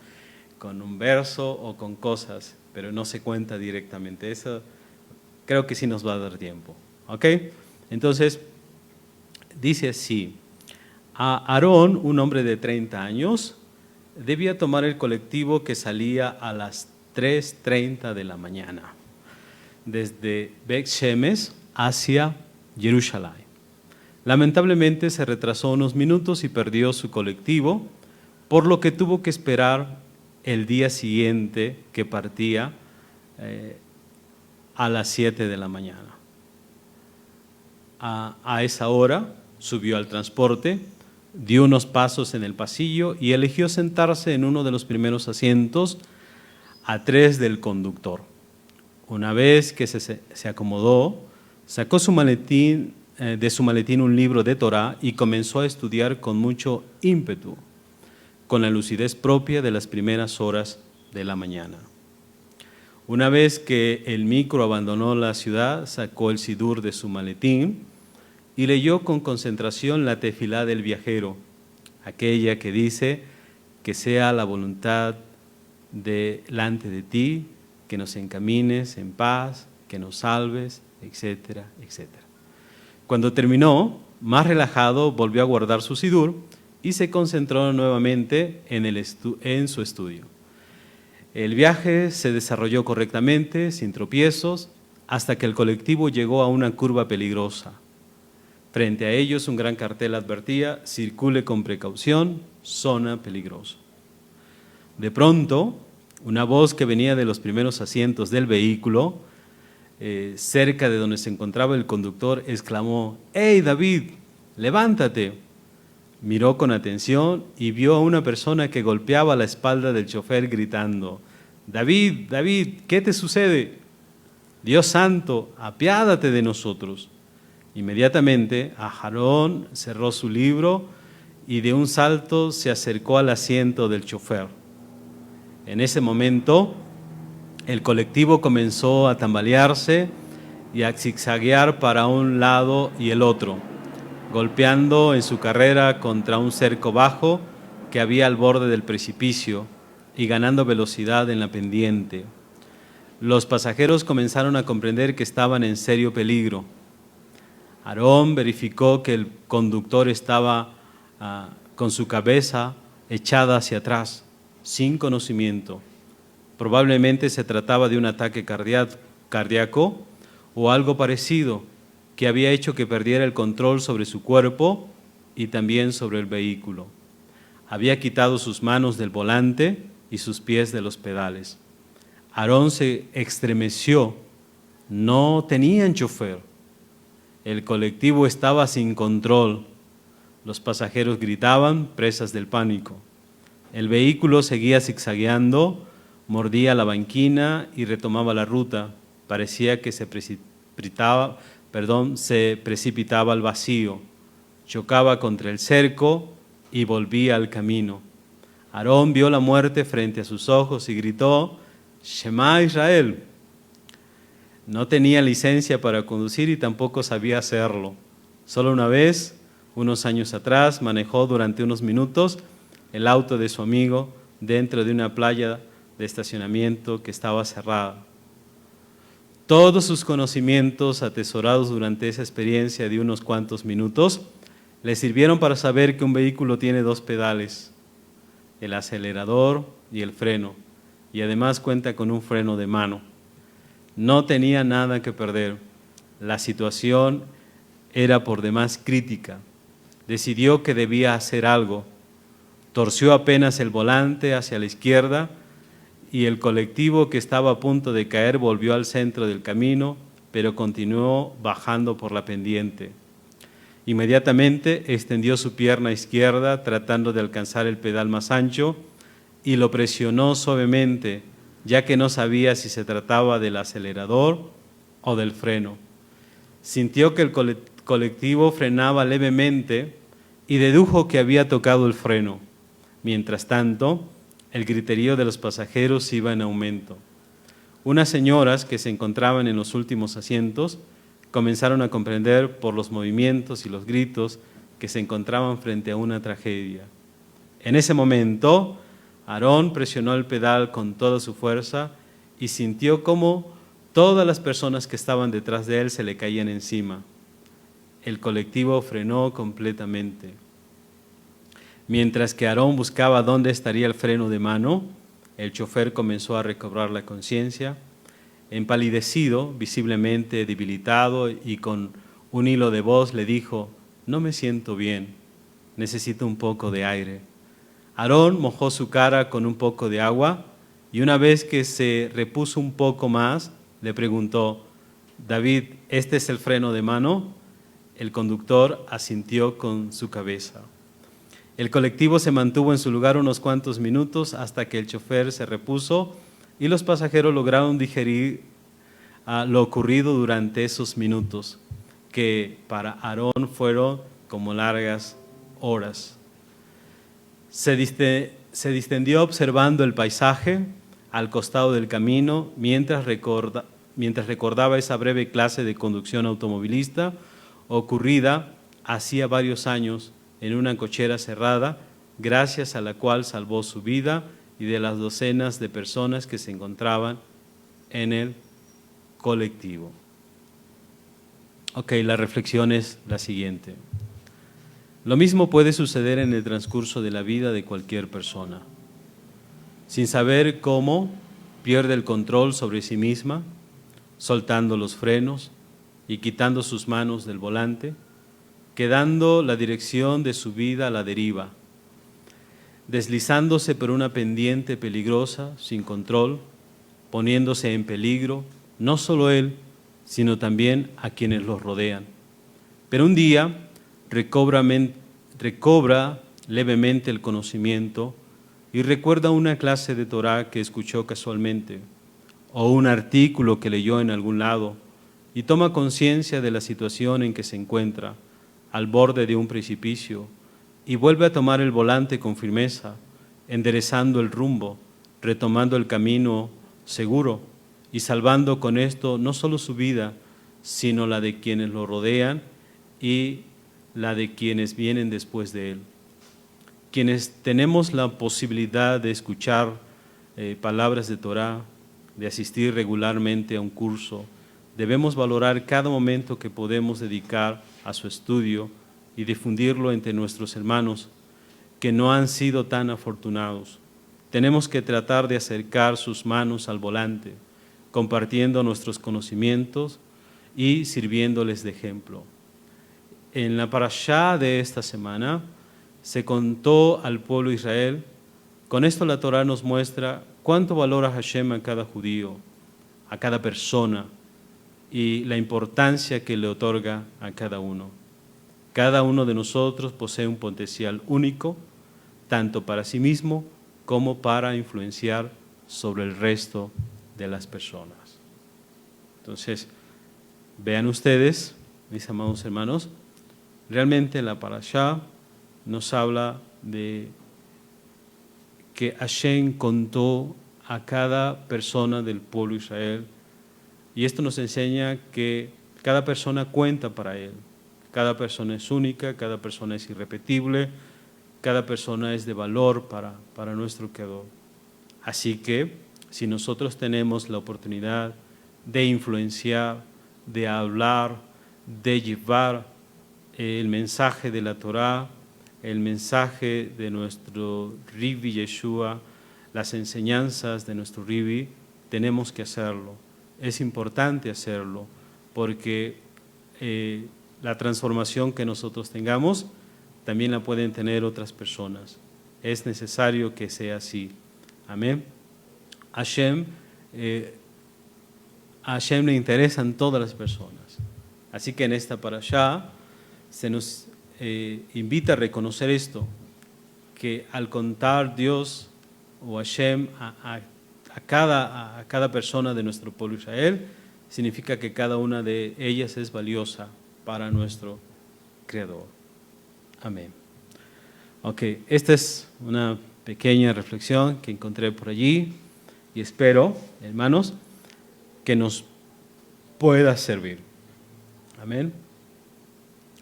un verso o con cosas, pero no se cuenta directamente. Eso creo que sí nos va a dar tiempo, ¿ok? Entonces, dice así: a Aarón, un hombre de 30 años, debía tomar el colectivo que salía a las 3:30 de la mañana, desde Bet Shemesh hacia Jerusalén. Lamentablemente se retrasó unos minutos y perdió su colectivo, por lo que tuvo que esperar el día siguiente, que partía a las 7 de la mañana. A esa hora subió al transporte, dio unos pasos en el pasillo y eligió sentarse en uno de los primeros asientos, atrás del conductor. Una vez que se acomodó, sacó de su maletín un libro de Torá y comenzó a estudiar con mucho ímpetu, con la lucidez propia de las primeras horas de la mañana. Una vez que el micro abandonó la ciudad, sacó el sidur de su maletín y leyó con concentración la tefilá del viajero, aquella que dice: que sea la voluntad delante de ti, que nos encamines en paz, que nos salves, etcétera, etcétera. Cuando terminó, más relajado, volvió a guardar su sidur y se concentró nuevamente en su estudio. El viaje se desarrolló correctamente, sin tropiezos, hasta que el colectivo llegó a una curva peligrosa. Frente a ellos un gran cartel advertía: circule con precaución, zona peligrosa. De pronto, una voz que venía de los primeros asientos del vehículo, cerca de donde se encontraba el conductor, exclamó: «¡Hey, David, levántate!». Miró con atención y vio a una persona que golpeaba la espalda del chofer gritando: «David, David, ¿qué te sucede? Dios santo, apiádate de nosotros». Inmediatamente Aarón cerró su libro y de un salto se acercó al asiento del chofer. En ese momento el colectivo comenzó a tambalearse y a zigzaguear para un lado y el otro, golpeando en su carrera contra un cerco bajo que había al borde del precipicio y ganando velocidad en la pendiente. Los pasajeros comenzaron a comprender que estaban en serio peligro. Aarón verificó que el conductor estaba con su cabeza echada hacia atrás, sin conocimiento. Probablemente se trataba de un ataque cardíaco o algo parecido, que había hecho que perdiera el control sobre su cuerpo y también sobre el vehículo. Había quitado sus manos del volante y sus pies de los pedales. Aarón se estremeció. No tenían chofer. El colectivo estaba sin control. Los pasajeros gritaban, presas del pánico. El vehículo seguía zigzagueando, mordía la banquina y retomaba la ruta. Parecía que se precipitaba al vacío, chocaba contra el cerco y volvía al camino. Aarón vio la muerte frente a sus ojos y gritó: «Shema Israel». No tenía licencia para conducir y tampoco sabía hacerlo. Solo una vez, unos años atrás, manejó durante unos minutos el auto de su amigo dentro de una playa de estacionamiento que estaba cerrada. Todos sus conocimientos atesorados durante esa experiencia de unos cuantos minutos le sirvieron para saber que un vehículo tiene dos pedales, el acelerador y el freno, y además cuenta con un freno de mano. No tenía nada que perder. La situación era por demás crítica. Decidió que debía hacer algo. Torció apenas el volante hacia la izquierda y el colectivo, que estaba a punto de caer, volvió al centro del camino, pero continuó bajando por la pendiente. Inmediatamente extendió su pierna izquierda tratando de alcanzar el pedal más ancho y lo presionó suavemente, ya que no sabía si se trataba del acelerador o del freno. Sintió que el colectivo frenaba levemente y dedujo que había tocado el freno. Mientras tanto, el griterío de los pasajeros iba en aumento. Unas señoras que se encontraban en los últimos asientos comenzaron a comprender por los movimientos y los gritos que se encontraban frente a una tragedia. En ese momento, Aarón presionó el pedal con toda su fuerza y sintió cómo todas las personas que estaban detrás de él se le caían encima. El colectivo frenó completamente. Mientras que Aarón buscaba dónde estaría el freno de mano, el chofer comenzó a recobrar la conciencia. Empalidecido, visiblemente debilitado y con un hilo de voz, le dijo: no me siento bien, necesito un poco de aire. Aarón mojó su cara con un poco de agua y una vez que se repuso un poco más, le preguntó, David, ¿este es el freno de mano? El conductor asintió con su cabeza. El colectivo se mantuvo en su lugar unos cuantos minutos hasta que el chofer se repuso y los pasajeros lograron digerir lo ocurrido durante esos minutos, que para Aarón fueron como largas horas. Se distendió observando el paisaje al costado del camino mientras recordaba esa breve clase de conducción automovilista ocurrida hacía varios años en una cochera cerrada, gracias a la cual salvó su vida y de las docenas de personas que se encontraban en el colectivo. Ok, la reflexión es la siguiente. Lo mismo puede suceder en el transcurso de la vida de cualquier persona. Sin saber cómo, pierde el control sobre sí misma, soltando los frenos y quitando sus manos del volante, quedando la dirección de su vida a la deriva, deslizándose por una pendiente peligrosa, sin control, poniéndose en peligro, no solo él, sino también a quienes los rodean. Pero un día recobra levemente el conocimiento y recuerda una clase de Torá que escuchó casualmente, o un artículo que leyó en algún lado, y toma conciencia de la situación en que se encuentra, al borde de un precipicio, y vuelve a tomar el volante con firmeza, enderezando el rumbo, retomando el camino seguro y salvando con esto no solo su vida, sino la de quienes lo rodean y la de quienes vienen después de él. Quienes tenemos la posibilidad de escuchar palabras de Torá, de asistir regularmente a un curso, debemos valorar cada momento que podemos dedicar a su estudio y difundirlo entre nuestros hermanos que no han sido tan afortunados. Tenemos que tratar de acercar sus manos al volante, compartiendo nuestros conocimientos y sirviéndoles de ejemplo. En la parashá de esta semana se contó al pueblo de Israel. Con esto la Torá nos muestra cuánto valora Hashem a cada judío, a cada persona, y la importancia que le otorga a cada uno. Cada uno de nosotros posee un potencial único, tanto para sí mismo como para influenciar sobre el resto de las personas. Entonces, vean ustedes, mis amados hermanos, realmente la parashá nos habla de que Hashem contó a cada persona del pueblo de Israel, y esto nos enseña que cada persona cuenta para él. Cada persona es única, cada persona es irrepetible, cada persona es de valor para nuestro Creador. Así que, si nosotros tenemos la oportunidad de influenciar, de hablar, de llevar el mensaje de la Torá, el mensaje de nuestro Ribi Yeshua, las enseñanzas de nuestro Ribi, tenemos que hacerlo. Es importante hacerlo porque la transformación que nosotros tengamos también la pueden tener otras personas. Es necesario que sea así. Amén. A Hashem le interesan todas las personas. Así que en esta parashá se nos invita a reconocer esto, que al contar Dios o Hashem a cada persona de nuestro pueblo Israel, significa que cada una de ellas es valiosa para nuestro Creador. Amén. Ok, esta es una pequeña reflexión que encontré por allí y espero, hermanos, que nos pueda servir. Amén.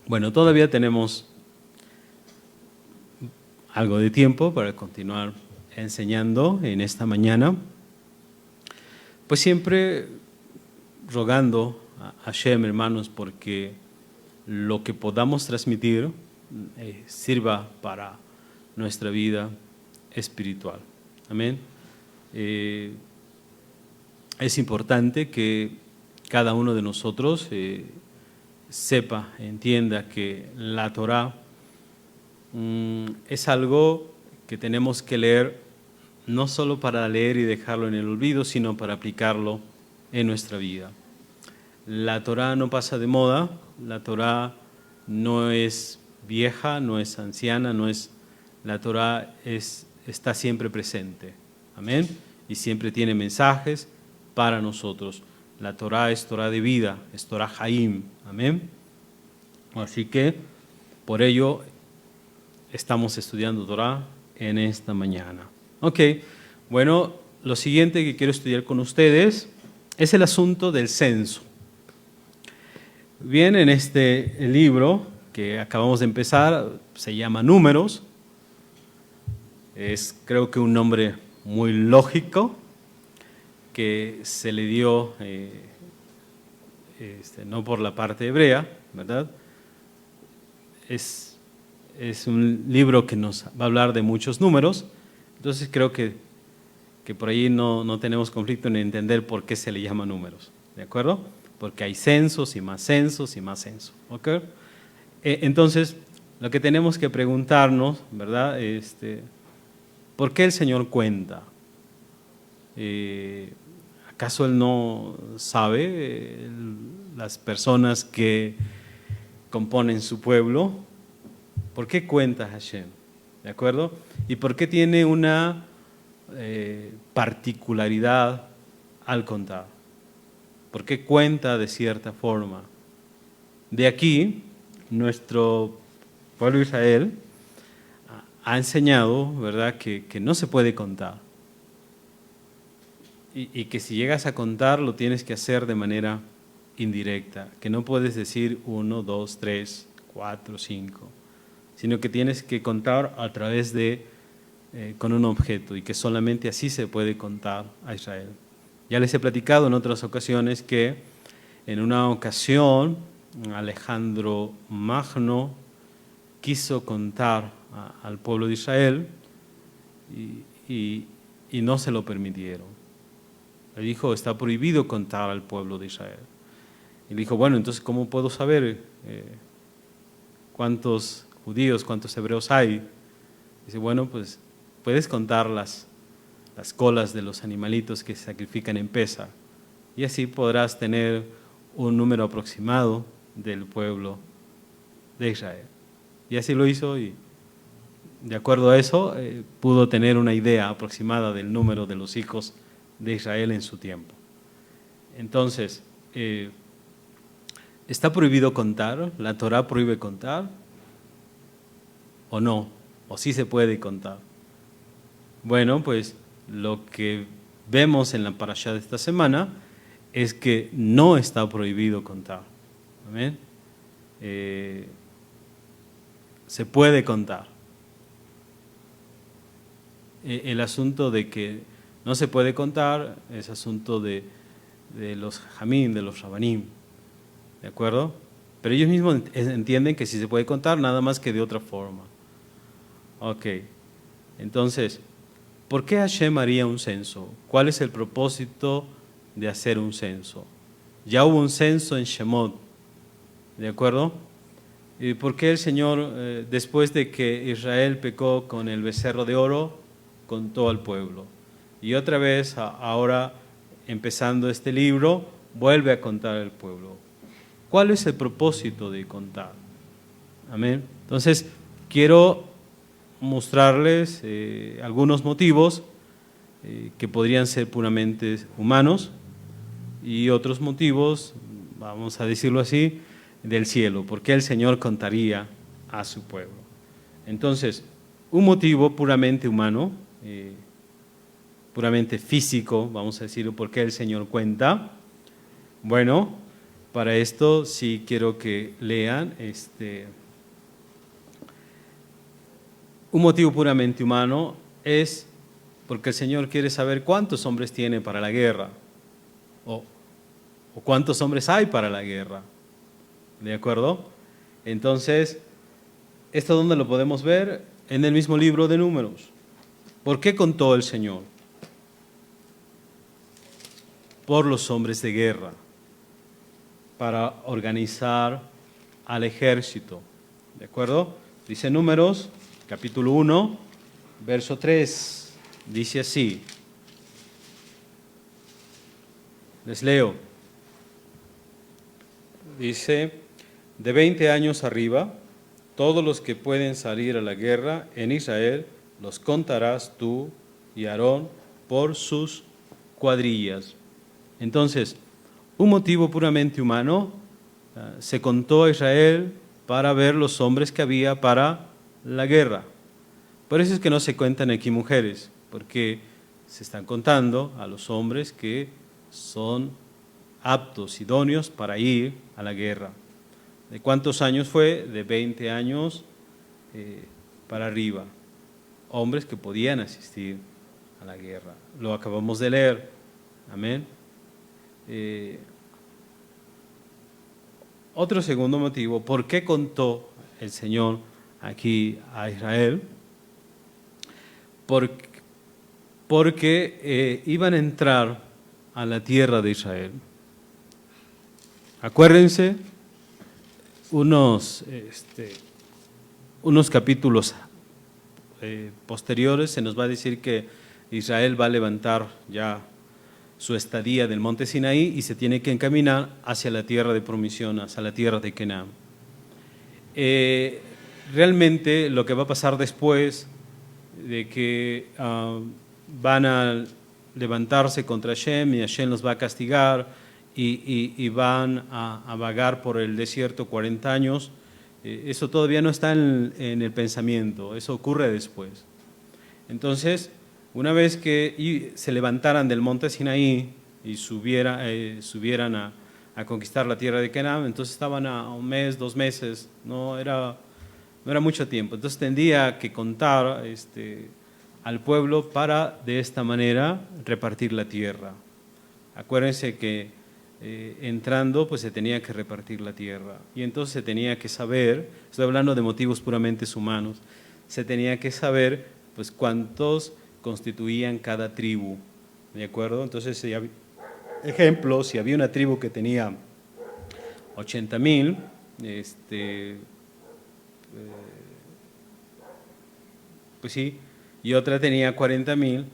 Bueno, todavía tenemos algo de tiempo para continuar enseñando en esta mañana. Pues siempre rogando a Hashem, hermanos, porque lo que podamos transmitir sirva para nuestra vida espiritual. Amén. Es importante que cada uno de nosotros sepa, entienda que la Torá es algo que tenemos que leer no solo para leer y dejarlo en el olvido, sino para aplicarlo en nuestra vida. La Torá no pasa de moda, la Torá no es vieja, no es anciana, la Torá está siempre presente. Amén. Y siempre tiene mensajes para nosotros. La Torá es Torá de vida, es Torá Haim. Amén. Así que por ello estamos estudiando Torá en esta mañana. Ok, bueno, lo siguiente que quiero estudiar con ustedes es el asunto del censo. Bien, en este libro que acabamos de empezar, se llama Números. Es, creo que, un nombre muy lógico que se le dio no por la parte hebrea, ¿verdad? Es un libro que nos va a hablar de muchos números, entonces creo que por ahí no tenemos conflicto en entender por qué se le llama números, ¿de acuerdo? Porque hay censos y más censos y más censos, ¿ok? Entonces, lo que tenemos que preguntarnos, ¿verdad? ¿Por qué el Señor cuenta? ¿Acaso Él no sabe las personas que componen su pueblo? ¿Por qué cuenta Hashem? ¿De acuerdo? ¿Y por qué tiene una particularidad al contar? ¿Por qué cuenta de cierta forma? De aquí, nuestro pueblo de Israel ha enseñado, ¿verdad?, que no se puede contar. Y que si llegas a contar, lo tienes que hacer de manera indirecta, que no puedes decir 1, 2, 3, 4, 5, sino que tienes que contar a través con un objeto, y que solamente así se puede contar a Israel. Ya les he platicado en otras ocasiones que en una ocasión Alejandro Magno quiso contar al pueblo de Israel y no se lo permitieron. Le dijo, está prohibido contar al pueblo de Israel. Y le dijo, bueno, entonces ¿cómo puedo saber cuántos judíos, cuántos hebreos hay? Dice, bueno, pues puedes contar las colas de los animalitos que se sacrifican en Pesa, y así podrás tener un número aproximado del pueblo de Israel. Y así lo hizo, y de acuerdo a eso pudo tener una idea aproximada del número de los hijos de Israel en su tiempo. Entonces, ¿está prohibido contar? ¿La Torá prohíbe contar? ¿O no? ¿O sí se puede contar? Bueno, pues lo que vemos en la parashá de esta semana es que no está prohibido contar. ¿Amén? Se puede contar. El asunto de que no se puede contar es asunto de los jamín, de los rabanim, ¿de acuerdo? Pero ellos mismos entienden que sí se puede contar, nada más que de otra forma. Ok, entonces, ¿por qué Hashem haría un censo? ¿Cuál es el propósito de hacer un censo? Ya hubo un censo en Shemot, ¿de acuerdo? ¿Y por qué el Señor, después de que Israel pecó con el becerro de oro, contó al pueblo? Y otra vez, ahora empezando este libro, vuelve a contar al pueblo. ¿Cuál es el propósito de contar? Amén. Entonces, quiero mostrarles algunos motivos que podrían ser puramente humanos y otros motivos, vamos a decirlo así, del cielo. ¿Por qué el Señor contaría a su pueblo? Entonces, un motivo puramente humano, puramente físico, vamos a decirlo, ¿por qué el Señor cuenta? Bueno, para esto sí quiero que lean un motivo puramente humano es porque el Señor quiere saber cuántos hombres tiene para la guerra o cuántos hombres hay para la guerra. ¿De acuerdo? Entonces, ¿esto dónde lo podemos ver? En el mismo libro de Números. ¿Por qué contó el Señor? Por los hombres de guerra, para organizar al ejército. ¿De acuerdo? Dice Números, capítulo 1, verso 3. Dice así. Les leo. Dice, de 20 años arriba, todos los que pueden salir a la guerra en Israel, los contarás tú y Aarón por sus cuadrillas. Entonces, un motivo puramente humano, se contó a Israel para ver los hombres que había para la guerra. Por eso es que no se cuentan aquí mujeres, porque se están contando a los hombres que son aptos, idóneos para ir a la guerra. ¿De cuántos años fue? De 20 años para arriba. Hombres que podían asistir a la guerra. Lo acabamos de leer. Amén. Otro segundo motivo, ¿por qué contó el Señor aquí a Israel? Porque iban a entrar a la tierra de Israel. Acuérdense, unos capítulos posteriores se nos va a decir que Israel va a levantar ya su estadía del monte Sinaí y se tiene que encaminar hacia la tierra de promisión, hacia la tierra de Canaán. Realmente lo que va a pasar después de que van a levantarse contra Hashem y Hashem los va a castigar y van a vagar por el desierto 40 años, eso todavía no está en el pensamiento, eso ocurre después. Entonces, una vez que se levantaran del monte Sinaí y subieran a conquistar la tierra de Canaán, entonces estaban a un mes, 2 meses, no era mucho tiempo. Entonces tendría que contar al pueblo para de esta manera repartir la tierra. Acuérdense que entrando pues se tenía que repartir la tierra y entonces se tenía que saber, estoy hablando de motivos puramente humanos, se tenía que saber pues cuántos constituían cada tribu, ¿de acuerdo? Entonces, ejemplo, si había una tribu que tenía 80,000, pues sí, y otra tenía 40,000,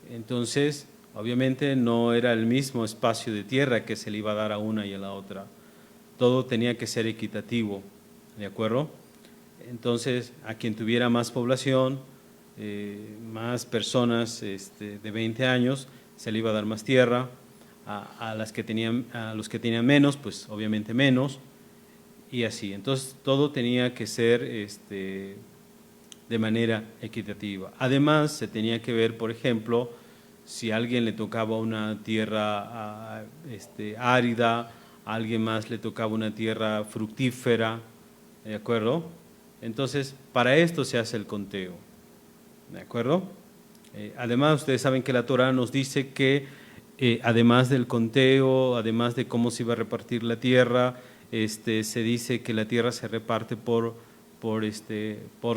entonces obviamente no era el mismo espacio de tierra que se le iba a dar a una y a la otra, todo tenía que ser equitativo, ¿de acuerdo? Entonces, a quien tuviera más población, más personas de 20 años, se le iba a dar más tierra, a los que tenían menos, pues obviamente menos, y así. Entonces todo tenía que ser de manera equitativa. Además se tenía que ver, por ejemplo, si a alguien le tocaba una tierra árida, a alguien más le tocaba una tierra fructífera, ¿de acuerdo? Entonces, para esto se hace el conteo, ¿de acuerdo? Además, ustedes saben que la Torah nos dice que además del conteo, además de cómo se iba a repartir la tierra, se dice que la tierra se reparte por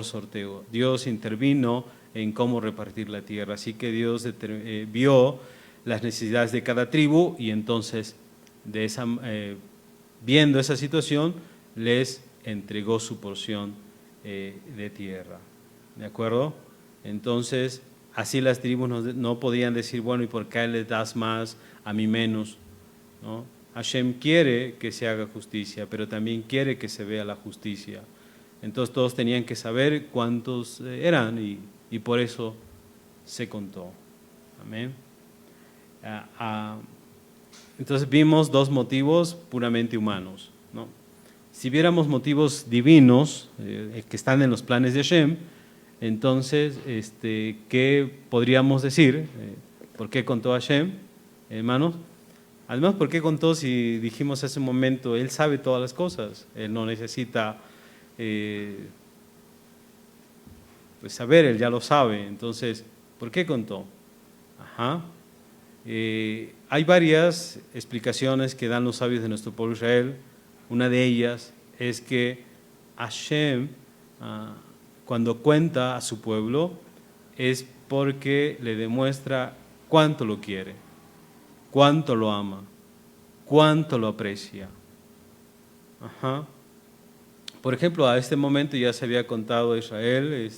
sorteo. Dios intervino en cómo repartir la tierra, así que Dios vio las necesidades de cada tribu y entonces, viendo esa situación, les entregó su porción de tierra, ¿de acuerdo? Entonces, así las tribus no podían decir, bueno, ¿y por qué le das más, a mí menos? ¿No? Hashem quiere que se haga justicia, pero también quiere que se vea la justicia. Entonces todos tenían que saber cuántos eran y por eso se contó. Amén. Entonces vimos 2 motivos puramente humanos, ¿no? Si viéramos motivos divinos que están en los planes de Hashem, entonces, ¿qué podríamos decir? ¿Por qué contó Hashem, hermanos? Además, ¿por qué contó si dijimos hace un momento, Él sabe todas las cosas? Él no necesita pues saber, Él ya lo sabe. Entonces, ¿por qué contó? Ajá. Hay varias explicaciones que dan los sabios de nuestro pueblo Israel. Una de ellas es que Hashem, cuando cuenta a su pueblo, es porque le demuestra cuánto lo quiere, cuánto lo ama, cuánto lo aprecia. Ajá. Por ejemplo, a este momento ya se había contado a Israel,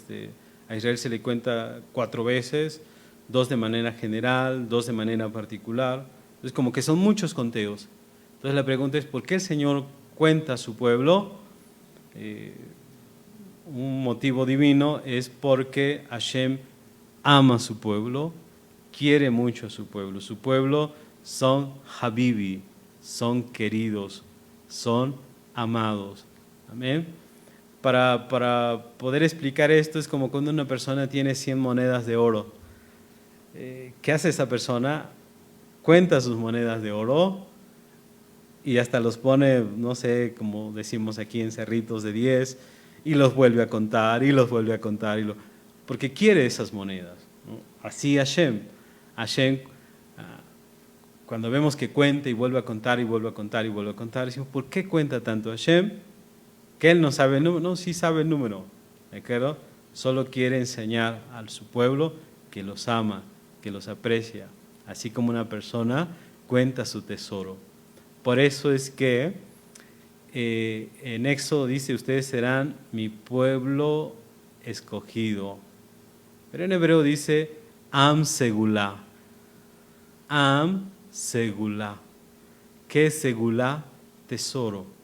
a Israel se le cuenta 4 veces, 2 de manera general, 2 de manera particular. Entonces, como que son muchos conteos. Entonces, la pregunta es, ¿por qué el Señor cuenta a su pueblo? Un motivo divino es porque Hashem ama a su pueblo, quiere mucho a su pueblo. Su pueblo son Habibi, son queridos, son amados. Amén. Para poder explicar esto es como cuando una persona tiene 100 monedas de oro. ¿Qué hace esa persona? Cuenta sus monedas de oro y hasta los pone, no sé, como decimos aquí en cerritos de 10, y los vuelve a contar, y los vuelve a contar, porque quiere esas monedas, ¿no? Así Hashem, cuando vemos que cuenta y vuelve a contar, y vuelve a contar, y vuelve a contar, decimos, ¿por qué cuenta tanto Hashem? Que él no sabe el número. No, sí sabe el número, ¿de acuerdo? Solo quiere enseñar a su pueblo que los ama, que los aprecia, así como una persona cuenta su tesoro. Por eso es que en Éxodo dice, ustedes serán mi pueblo escogido. Pero en hebreo dice, Am Segulá. Am Segulá. ¿Qué es Segulá? Tesoro.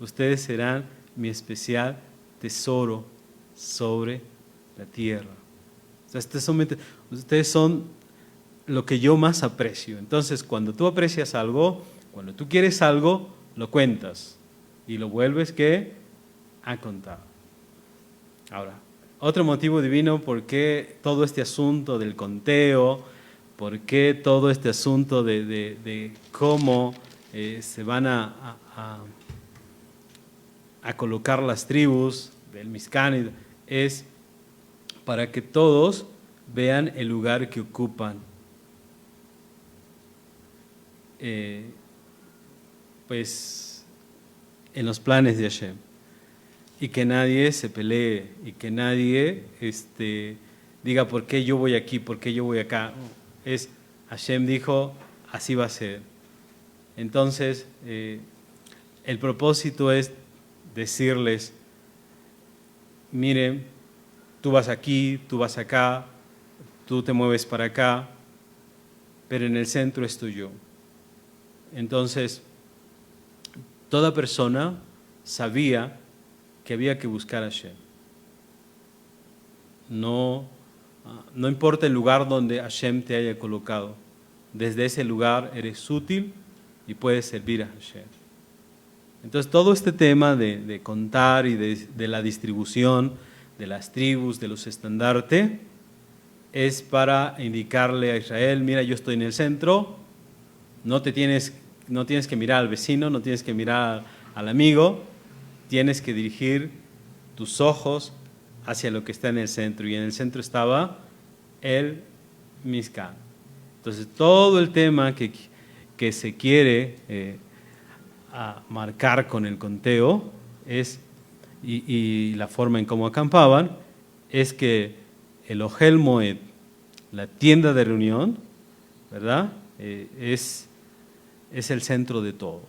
Ustedes serán mi especial tesoro sobre la tierra. O sea, ustedes son lo que yo más aprecio. Entonces, cuando tú aprecias algo, cuando tú quieres algo, lo cuentas y lo vuelves ¿qué? A contar. Ahora, otro motivo divino por qué todo este asunto del conteo, por qué todo este asunto de cómo se van a colocar las tribus del Mizcán, es para que todos vean el lugar que ocupan. Pues en los planes de Hashem, y que nadie se pelee, y que nadie diga por qué yo voy aquí, por qué yo voy acá. Hashem dijo, así va a ser. Entonces, el propósito es decirles, miren, tú vas aquí, tú vas acá, tú te mueves para acá, pero en el centro estoy yo. Entonces, toda persona sabía que había que buscar a Hashem. No importa el lugar donde Hashem te haya colocado, desde ese lugar eres útil y puedes servir a Hashem. Entonces, todo este tema de contar y de la distribución de las tribus, de los estandartes, es para indicarle a Israel, mira, yo estoy en el centro, no tienes que mirar al vecino, no tienes que mirar al amigo, tienes que dirigir tus ojos hacia lo que está en el centro, y en el centro estaba el Mizcán. Entonces, todo el tema que se quiere marcar con el conteo y la forma en cómo acampaban, es que el Ohel Moed, la tienda de reunión, ¿verdad? Es el centro de todo.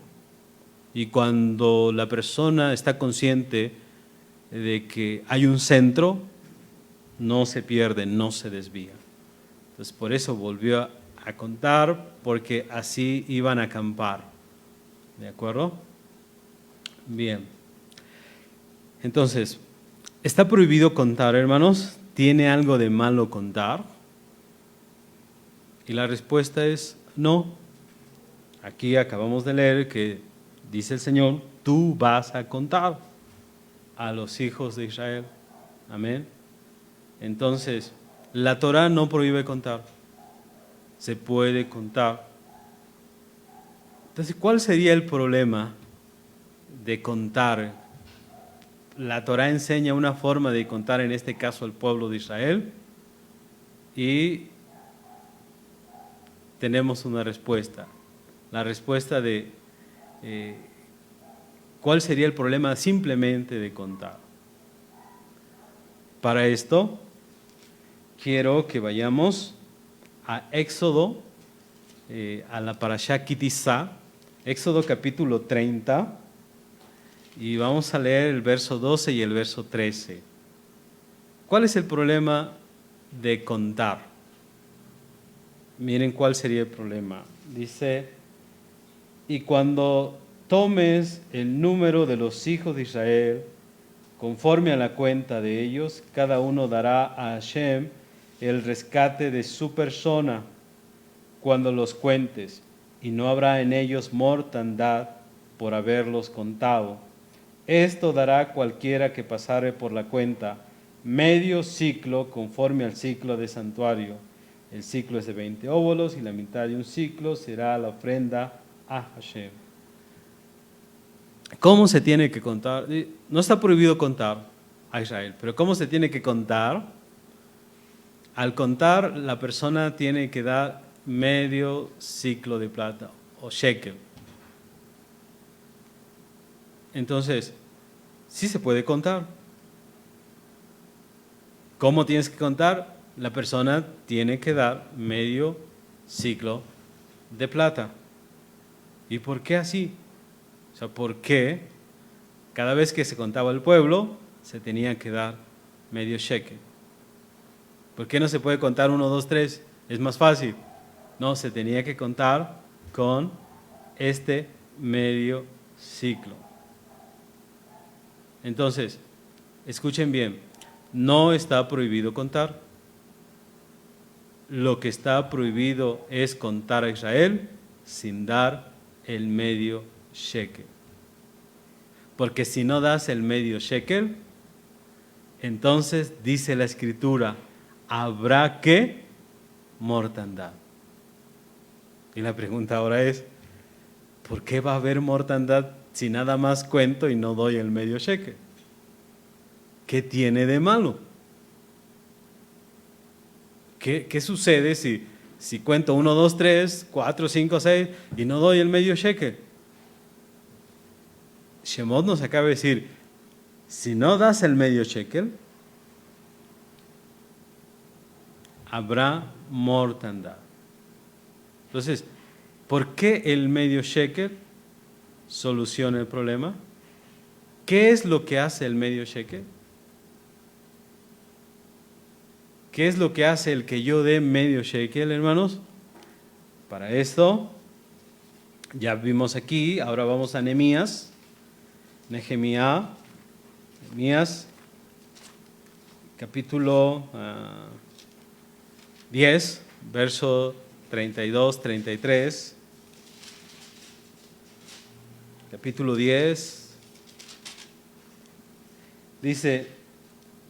Y cuando la persona está consciente de que hay un centro, no se pierde, no se desvía. Entonces, por eso volvió a contar, porque así iban a acampar. ¿De acuerdo? Bien. Entonces, ¿está prohibido contar, hermanos? ¿Tiene algo de malo contar? Y la respuesta es no. Aquí acabamos de leer que dice el Señor, tú vas a contar a los hijos de Israel. Amén. Entonces, la Torah no prohíbe contar. Se puede contar. Entonces, ¿cuál sería el problema de contar? La Torah enseña una forma de contar, en este caso al pueblo de Israel, y tenemos una respuesta. La respuesta de ¿cuál sería el problema simplemente de contar? Para esto, quiero que vayamos a Éxodo, a la Parashá Ki Tisa, Éxodo capítulo 30, y vamos a leer el verso 12 y el verso 13. ¿Cuál es el problema de contar? Miren cuál sería el problema. Dice, y cuando tomes el número de los hijos de Israel, conforme a la cuenta de ellos, cada uno dará a Hashem el rescate de su persona cuando los cuentes, y no habrá en ellos mortandad por haberlos contado. Esto dará cualquiera que pasare por la cuenta medio ciclo conforme al ciclo de santuario. El ciclo es de 20 óbolos y la mitad de un ciclo será la ofrenda a Hashem. ¿Cómo se tiene que contar? No está prohibido contar a Israel, pero ¿cómo se tiene que contar? Al contar, la persona tiene que dar medio ciclo de plata o shekel. Entonces, sí se puede contar. ¿Cómo tienes que contar? La persona tiene que dar medio ciclo de plata. ¿Y por qué así? O sea, ¿por qué cada vez que se contaba el pueblo se tenía que dar medio shekel? ¿Por qué no se puede contar 1, 2, 3? Es más fácil. No, se tenía que contar con este medio ciclo. Entonces, escuchen bien, no está prohibido contar. Lo que está prohibido es contar a Israel sin dar el medio shekel. Porque si no das el medio shekel, entonces dice la Escritura, habrá que mortandad. Y la pregunta ahora es, ¿por qué va a haber mortandad si nada más cuento y no doy el medio shekel? ¿Qué tiene de malo? ¿Qué sucede si cuento 1, 2, 3, 4, 5, 6 y no doy el medio shekel? Shemot nos acaba de decir, si no das el medio shekel, habrá mortandad. Entonces, ¿por qué el medio shekel soluciona el problema? ¿Qué es lo que hace el medio shekel? ¿Qué es lo que hace el que yo dé medio shekel, hermanos? Para esto, ya vimos aquí, ahora vamos a Nehemías, capítulo 10, verso 32, 33. Capítulo 10, dice,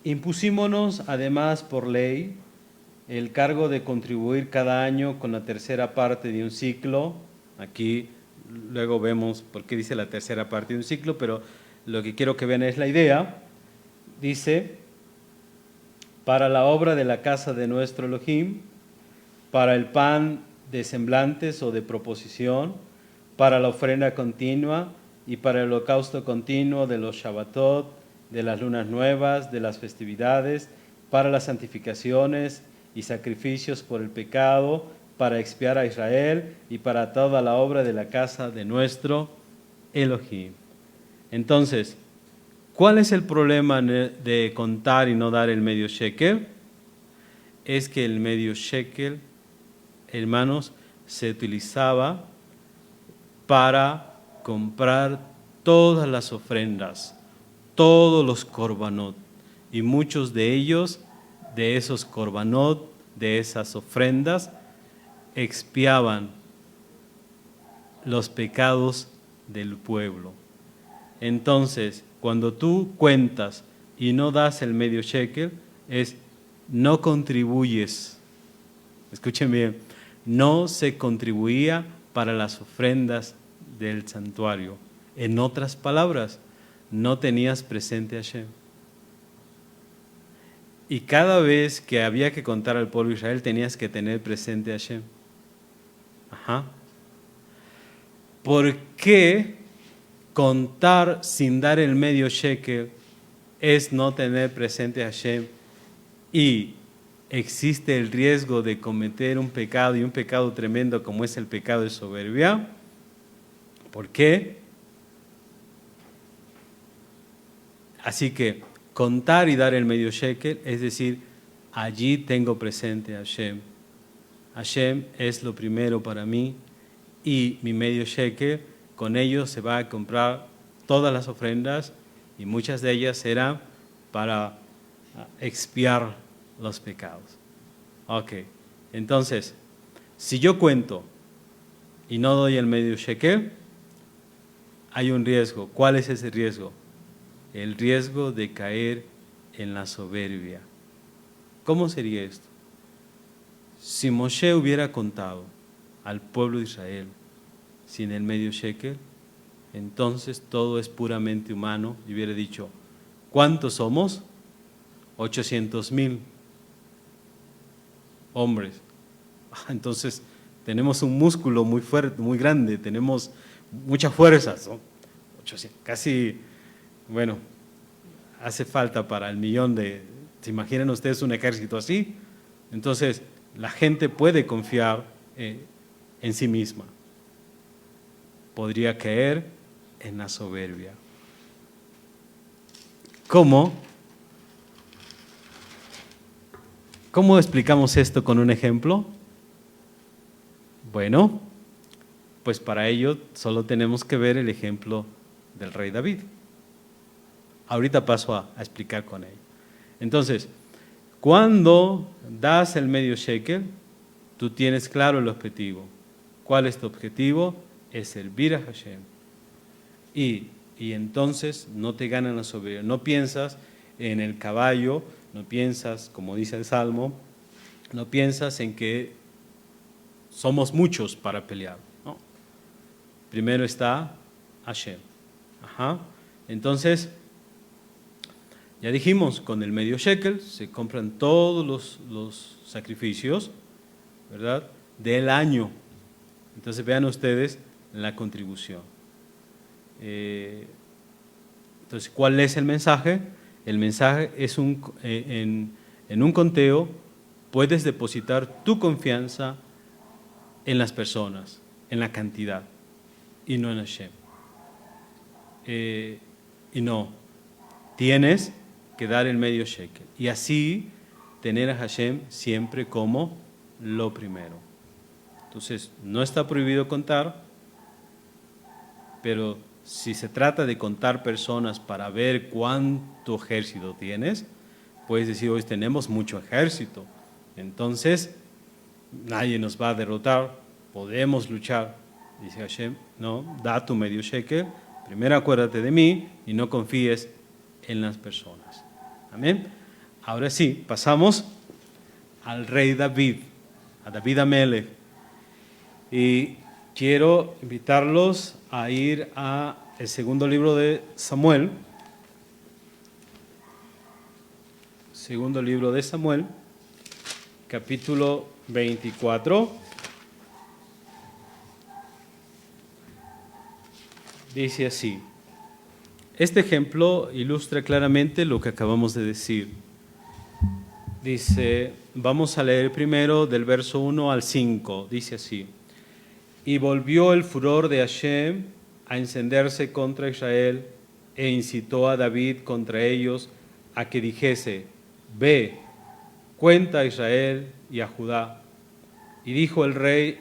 impusimos además por ley el cargo de contribuir cada año con la tercera parte de un ciclo. Aquí luego vemos por qué dice la tercera parte de un ciclo, pero lo que quiero que vean es la idea. Dice, para la obra de la casa de nuestro Elohim, para el pan de semblantes o de proposición, para la ofrenda continua y para el holocausto continuo de los Shabbatot, de las lunas nuevas, de las festividades, para las santificaciones y sacrificios por el pecado, para expiar a Israel y para toda la obra de la casa de nuestro Elohim. Entonces, ¿cuál es el problema de contar y no dar el medio shekel? Es que el medio shekel, hermanos, se utilizaba para comprar todas las ofrendas, todos los korbanot, y muchos de ellos, de esos korbanot, de esas ofrendas, expiaban los pecados del pueblo. Entonces, cuando tú cuentas y no das el medio shekel, no contribuyes. Escuchen bien, no se contribuía para las ofrendas del santuario. En otras palabras, no tenías presente a Hashem. Y cada vez que había que contar al pueblo de Israel, tenías que tener presente a Hashem. ¿Por qué contar sin dar el medio shekel es no tener presente a Hashem? Y existe el riesgo de cometer un pecado, y un pecado tremendo como es el pecado de soberbia. ¿Por qué? Así que contar y dar el medio shekel, es decir, allí tengo presente a Hashem. Hashem es lo primero para mí y mi medio shekel, con ello se va a comprar todas las ofrendas y muchas de ellas serán para expiar los pecados. Ok, entonces, si yo cuento y no doy el medio shekel, hay un riesgo. ¿Cuál es ese riesgo? El riesgo de caer en la soberbia. ¿Cómo sería esto? Si Moshe hubiera contado al pueblo de Israel sin el medio shekel, entonces todo es puramente humano y hubiera dicho, ¿cuántos somos? 800,000 hombres. Entonces tenemos un músculo muy fuerte, muy grande, tenemos mucha fuerza, ¿no? 800, casi, bueno, hace falta para el millón de, ¿se imaginan ustedes un ejército así? Entonces la gente puede confiar en sí misma. Podría caer en la soberbia. ¿Cómo? ¿Cómo explicamos esto con un ejemplo? Bueno, pues para ello solo tenemos que ver el ejemplo del rey David. Ahorita paso a explicar con él. Entonces, cuando das el medio shekel, tú tienes claro el objetivo. ¿Cuál es tu objetivo? Es servir a Hashem. Y entonces no te ganan la soberbia. No piensas en el caballo, no piensas, como dice el Salmo, no piensas en que somos muchos para pelear. No. Primero está Hashem. Entonces, ya dijimos, con el medio shekel se compran todos los sacrificios, ¿verdad?, del año. Entonces vean ustedes la contribución. Entonces, ¿cuál es el mensaje? El mensaje es en un conteo puedes depositar tu confianza en las personas, en la cantidad, y no en Hashem. Y no, tienes que dar el medio shekel. Y así tener a Hashem siempre como lo primero. Entonces, no está prohibido contar, pero si se trata de contar personas para ver cuánto ejército tienes, puedes decir, hoy tenemos mucho ejército, entonces nadie nos va a derrotar, podemos luchar. Dice Hashem, no, da tu medio shekel, primero acuérdate de mí y no confíes en las personas. Amén. Ahora sí, pasamos al rey David, a David Amelech. Y quiero invitarlos a ir a el segundo libro de Samuel. Segundo libro de Samuel, capítulo 24. Dice así. Este ejemplo ilustra claramente lo que acabamos de decir. Dice, vamos a leer primero del verso 1 al 5. Dice así. Y volvió el furor de Hashem a encenderse contra Israel e incitó a David contra ellos a que dijese, ve, cuenta a Israel y a Judá. Y dijo el rey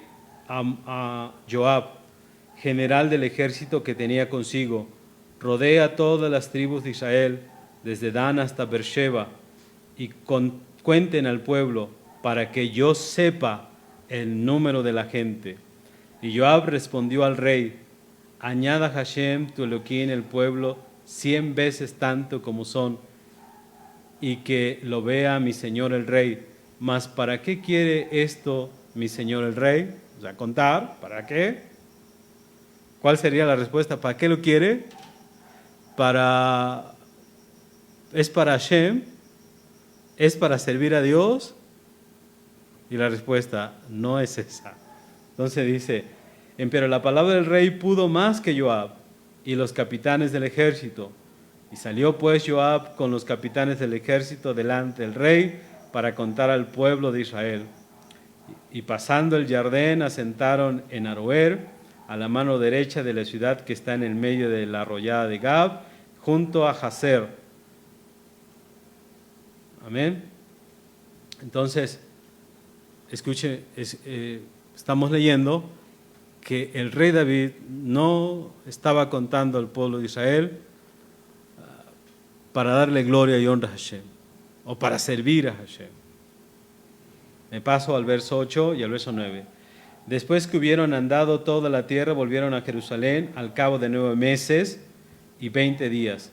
a Joab, general del ejército que tenía consigo, rodea todas las tribus de Israel, desde Dan hasta Beersheba, y cuenten al pueblo para que yo sepa el número de la gente. Y Joab respondió al rey, añada Hashem tu Elohim el pueblo 100 veces tanto como son, y que lo vea mi señor el rey. Mas ¿para qué quiere esto mi señor el rey? O sea, contar, ¿para qué? ¿Cuál sería la respuesta? ¿Para qué lo quiere? ¿Es para Hashem? ¿Es para servir a Dios? Y la respuesta no es esa. Entonces dice, pero la palabra del rey pudo más que Joab y los capitanes del ejército. Y salió pues Joab con los capitanes del ejército delante del rey para contar al pueblo de Israel. Y pasando el Jardén asentaron en Aroer, a la mano derecha de la ciudad que está en el medio de la arroyada de Gab, junto a Jazer, Amén. Entonces, escuche, estamos leyendo que el rey David no estaba contando al pueblo de Israel para darle gloria y honra a Hashem, o para servir a Hashem. Me paso al verso 8 y al verso 9. Después que hubieron andado toda la tierra, volvieron a Jerusalén al cabo de 9 meses y 20 días.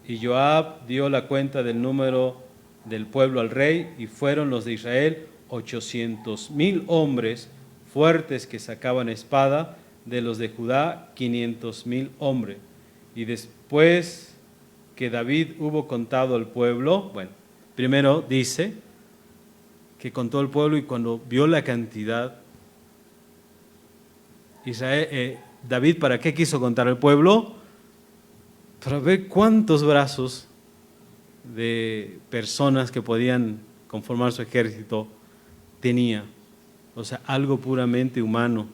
Y Joab dio la cuenta del número del pueblo al rey, y fueron los de Israel 800,000 hombres fuertes que sacaban espada, de los de Judá 500,000 hombres. Y después que David hubo contado al pueblo, bueno, primero dice que contó al pueblo, y cuando vio la cantidad, David, ¿para qué quiso contar al pueblo? Para ver cuántos brazos de personas que podían conformar su ejército tenía. O sea, algo puramente humano,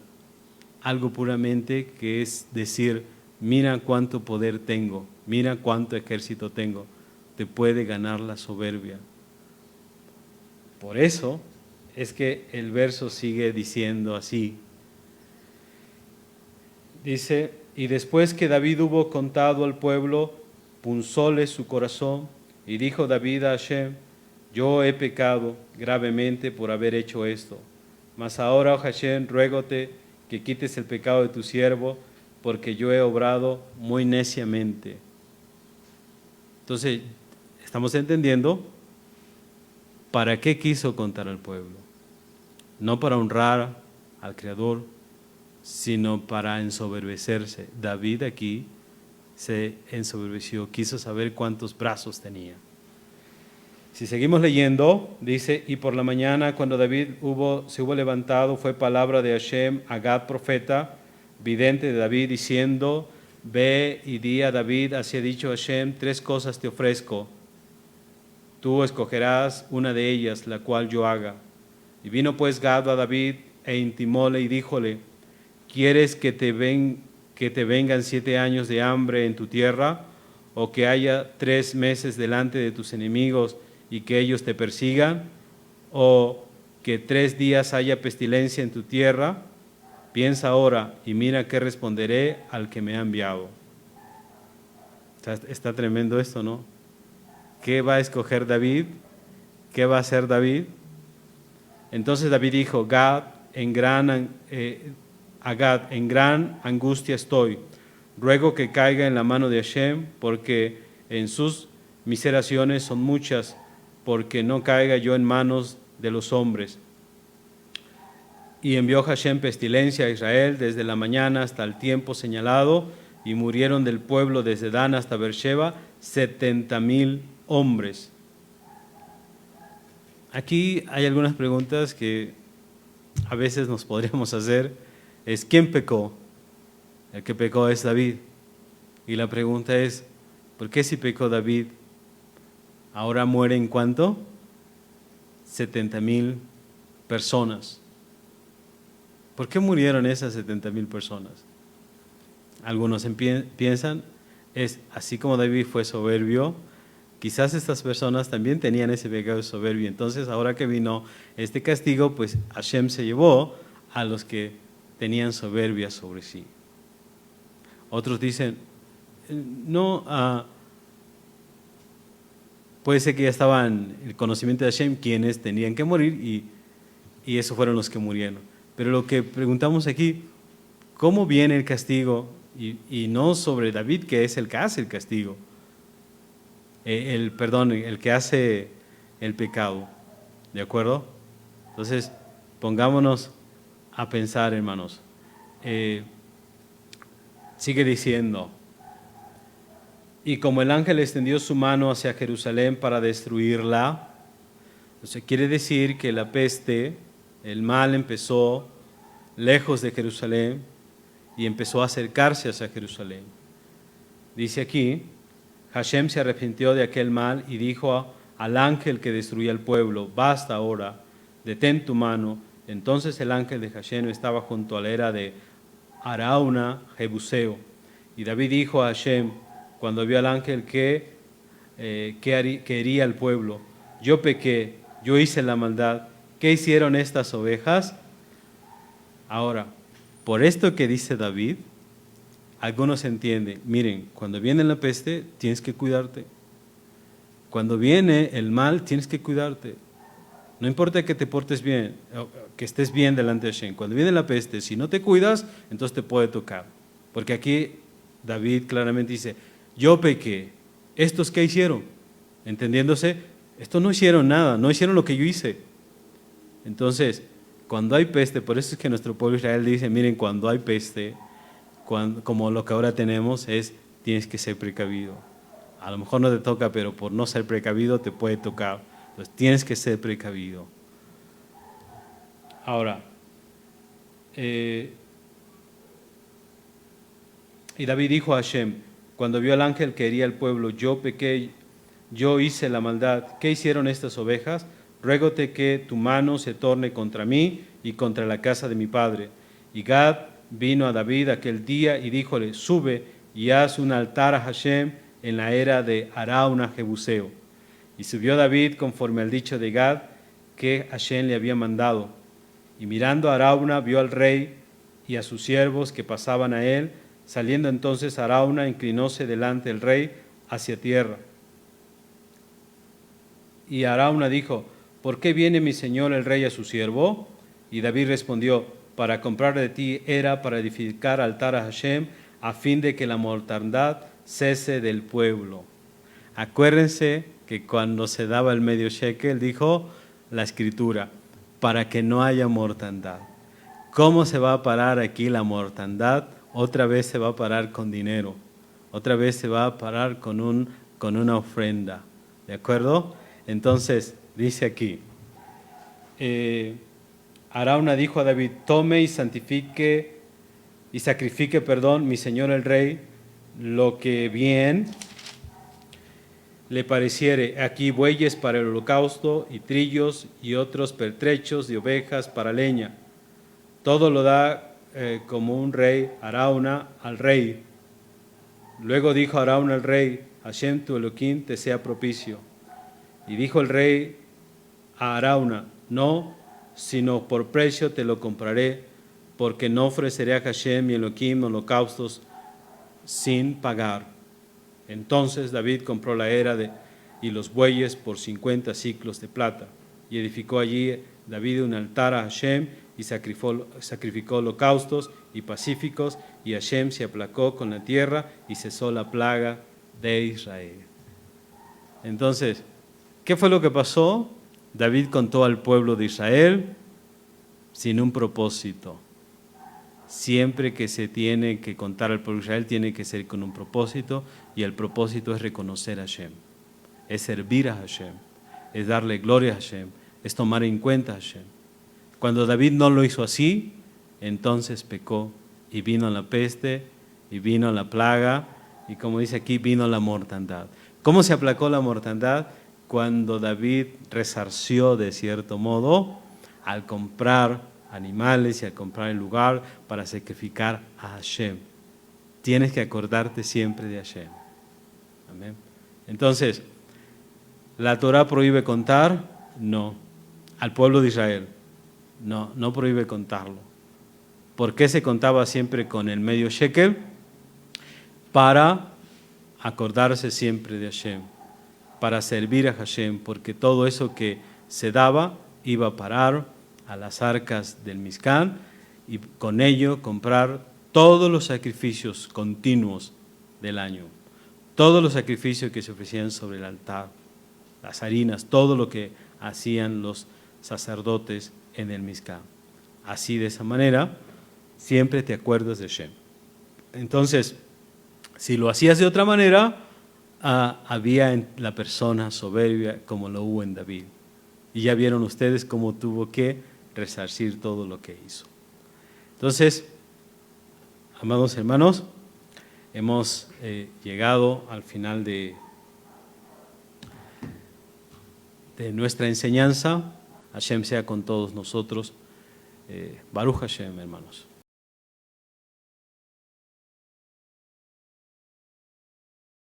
algo puramente que es decir, mira cuánto poder tengo, mira cuánto ejército tengo, te puede ganar la soberbia. Por eso es que el verso sigue diciendo así. Dice, y después que David hubo contado al pueblo, punzóle su corazón, y dijo David a Hashem, yo he pecado gravemente por haber hecho esto. Mas ahora, oh Hashem, ruégote que quites el pecado de tu siervo, porque yo he obrado muy neciamente. Entonces, estamos entendiendo para qué quiso contar al pueblo. No para honrar al Creador, sino para ensoberbecerse. David aquí se ensoberbeció, quiso saber cuántos brazos tenía. Si seguimos leyendo, dice, y por la mañana cuando David se hubo levantado, fue palabra de Hashem a Gad profeta, vidente de David, diciendo, ve y di a David, así ha dicho Hashem, 3 cosas te ofrezco. Tú escogerás una de ellas, la cual yo haga. Y vino pues Gad a David e intimóle y díjole, ¿quieres que te vengan 7 años de hambre en tu tierra, o que haya 3 meses delante de tus enemigos y que ellos te persigan, o que 3 días haya pestilencia en tu tierra? Piensa ahora y mira qué responderé al que me ha enviado. Está tremendo esto, ¿no? ¿Qué va a escoger David? ¿Qué va a hacer David? Entonces David dijo, Gad, en gran angustia estoy. Ruego que caiga en la mano de Hashem, porque en sus miseraciones son muchas, porque no caiga yo en manos de los hombres. Y envió Hashem pestilencia a Israel desde la mañana hasta el tiempo señalado, y murieron del pueblo desde Dan hasta Beersheba 70,000 hombres. Aquí hay algunas preguntas que a veces nos podríamos hacer. Es, ¿quién pecó? El que pecó es David. Y la pregunta es, ¿por qué si pecó David, ahora mueren cuánto? 70,000 personas. ¿Por qué murieron esas 70,000 personas? Algunos piensan, es así como David fue soberbio, quizás estas personas también tenían ese pecado de soberbia. Entonces, ahora que vino este castigo, pues Hashem se llevó a los que tenían soberbia sobre sí. Otros dicen, no, puede ser que ya estaban en el conocimiento de Hashem quienes tenían que morir, y esos fueron los que murieron. Pero lo que preguntamos aquí, ¿cómo viene el castigo? Y no sobre David, que es el que hace el castigo, el que hace el pecado, ¿de acuerdo? Entonces, pongámonos a pensar, hermanos. Sigue diciendo, y como el ángel extendió su mano hacia Jerusalén para destruirla, entonces quiere decir que la peste, el mal empezó lejos de Jerusalén y empezó a acercarse hacia Jerusalén. Dice aquí, Hashem se arrepintió de aquel mal y dijo al ángel que destruía el pueblo, basta ahora, detén tu mano. Entonces el ángel de Hashem estaba junto a la era de Arauna, Jebuseo. Y David dijo a Hashem, cuando vio al ángel que hería al pueblo, yo pequé, yo hice la maldad. ¿Qué hicieron estas ovejas? Ahora, por esto que dice David, algunos entienden, miren, cuando viene la peste, tienes que cuidarte. Cuando viene el mal, tienes que cuidarte. No importa que te portes bien, que estés bien delante de Hashem. Cuando viene la peste, si no te cuidas, entonces te puede tocar. Porque aquí David claramente dice, yo pequé. ¿Estos qué hicieron? Entendiéndose, estos no hicieron nada, no hicieron lo que yo hice. Entonces, cuando hay peste, por eso es que nuestro pueblo Israel dice, miren, cuando hay peste, como lo que ahora tenemos, tienes que ser precavido. A lo mejor no te toca, pero por no ser precavido te puede tocar. Entonces tienes que ser precavido. Ahora, y David dijo a Hashem, cuando vio al ángel que hería al pueblo, yo pequé, yo hice la maldad. ¿Qué hicieron estas ovejas? Ruégote que tu mano se torne contra mí y contra la casa de mi padre. Y Gad vino a David aquel día y díjole, sube y haz un altar a Hashem en la era de Arauna Jebuseo. Y subió David conforme al dicho de Gad que Hashem le había mandado. Y mirando a Arauna vio al rey y a sus siervos que pasaban a él. Saliendo entonces Arauna inclinóse delante del rey hacia tierra. Y Arauna dijo, ¿por qué viene mi señor el rey a su siervo? Y David respondió, para comprar de ti era para edificar altar a Hashem, a fin de que la mortandad cese del pueblo. Acuérdense que cuando se daba el medio shekel, dijo la escritura, para que no haya mortandad. ¿Cómo se va a parar aquí la mortandad? Otra vez se va a parar con dinero, otra vez se va a parar con una ofrenda, ¿de acuerdo? Entonces, dice aquí, Arauna dijo a David, tome y sacrifique, mi señor el rey, lo que bien le pareciere, aquí bueyes para el holocausto y trillos y otros pertrechos de ovejas para leña. Todo lo da como un rey Arauna al rey. Luego dijo Arauna al rey, Hashem tu Elohim te sea propicio. Y dijo el rey a Arauna, no, sino por precio te lo compraré, porque no ofreceré a Hashem y Elohim holocaustos sin pagar. Entonces David compró la era y los bueyes por 50 siclos de plata, y edificó allí David un altar a Hashem, y sacrificó holocaustos y pacíficos, y Hashem se aplacó con la tierra, y cesó la plaga de Israel. Entonces, ¿qué fue lo que pasó? David contó al pueblo de Israel sin un propósito. Siempre que se tiene que contar al pueblo de Israel, tiene que ser con un propósito, y el propósito es reconocer a Hashem, es servir a Hashem, es darle gloria a Hashem, es tomar en cuenta a Hashem. Cuando David no lo hizo así, entonces pecó, y vino la peste, y vino la plaga, y como dice aquí, vino la mortandad. ¿Cómo se aplacó la mortandad? Cuando David resarció de cierto modo al comprar animales y al comprar el lugar para sacrificar a Hashem. Tienes que acordarte siempre de Hashem. Amén. Entonces, ¿la Torah prohíbe contar? No. Al pueblo de Israel. No, no prohíbe contarlo. ¿Por qué se contaba siempre con el medio shekel? Para acordarse siempre de Hashem, para servir a Hashem, porque todo eso que se daba iba a parar a las arcas del Mizcán, y con ello comprar todos los sacrificios continuos del año, todos los sacrificios que se ofrecían sobre el altar, las harinas, todo lo que hacían los sacerdotes en el Mizcán. Así, de esa manera, siempre te acuerdas de Hashem. Entonces, si lo hacías de otra manera, había en la persona soberbia como lo hubo en David. Y ya vieron ustedes cómo tuvo que resarcir todo lo que hizo. Entonces, amados hermanos, hemos llegado al final de nuestra enseñanza. Hashem sea con todos nosotros. Baruch Hashem, hermanos.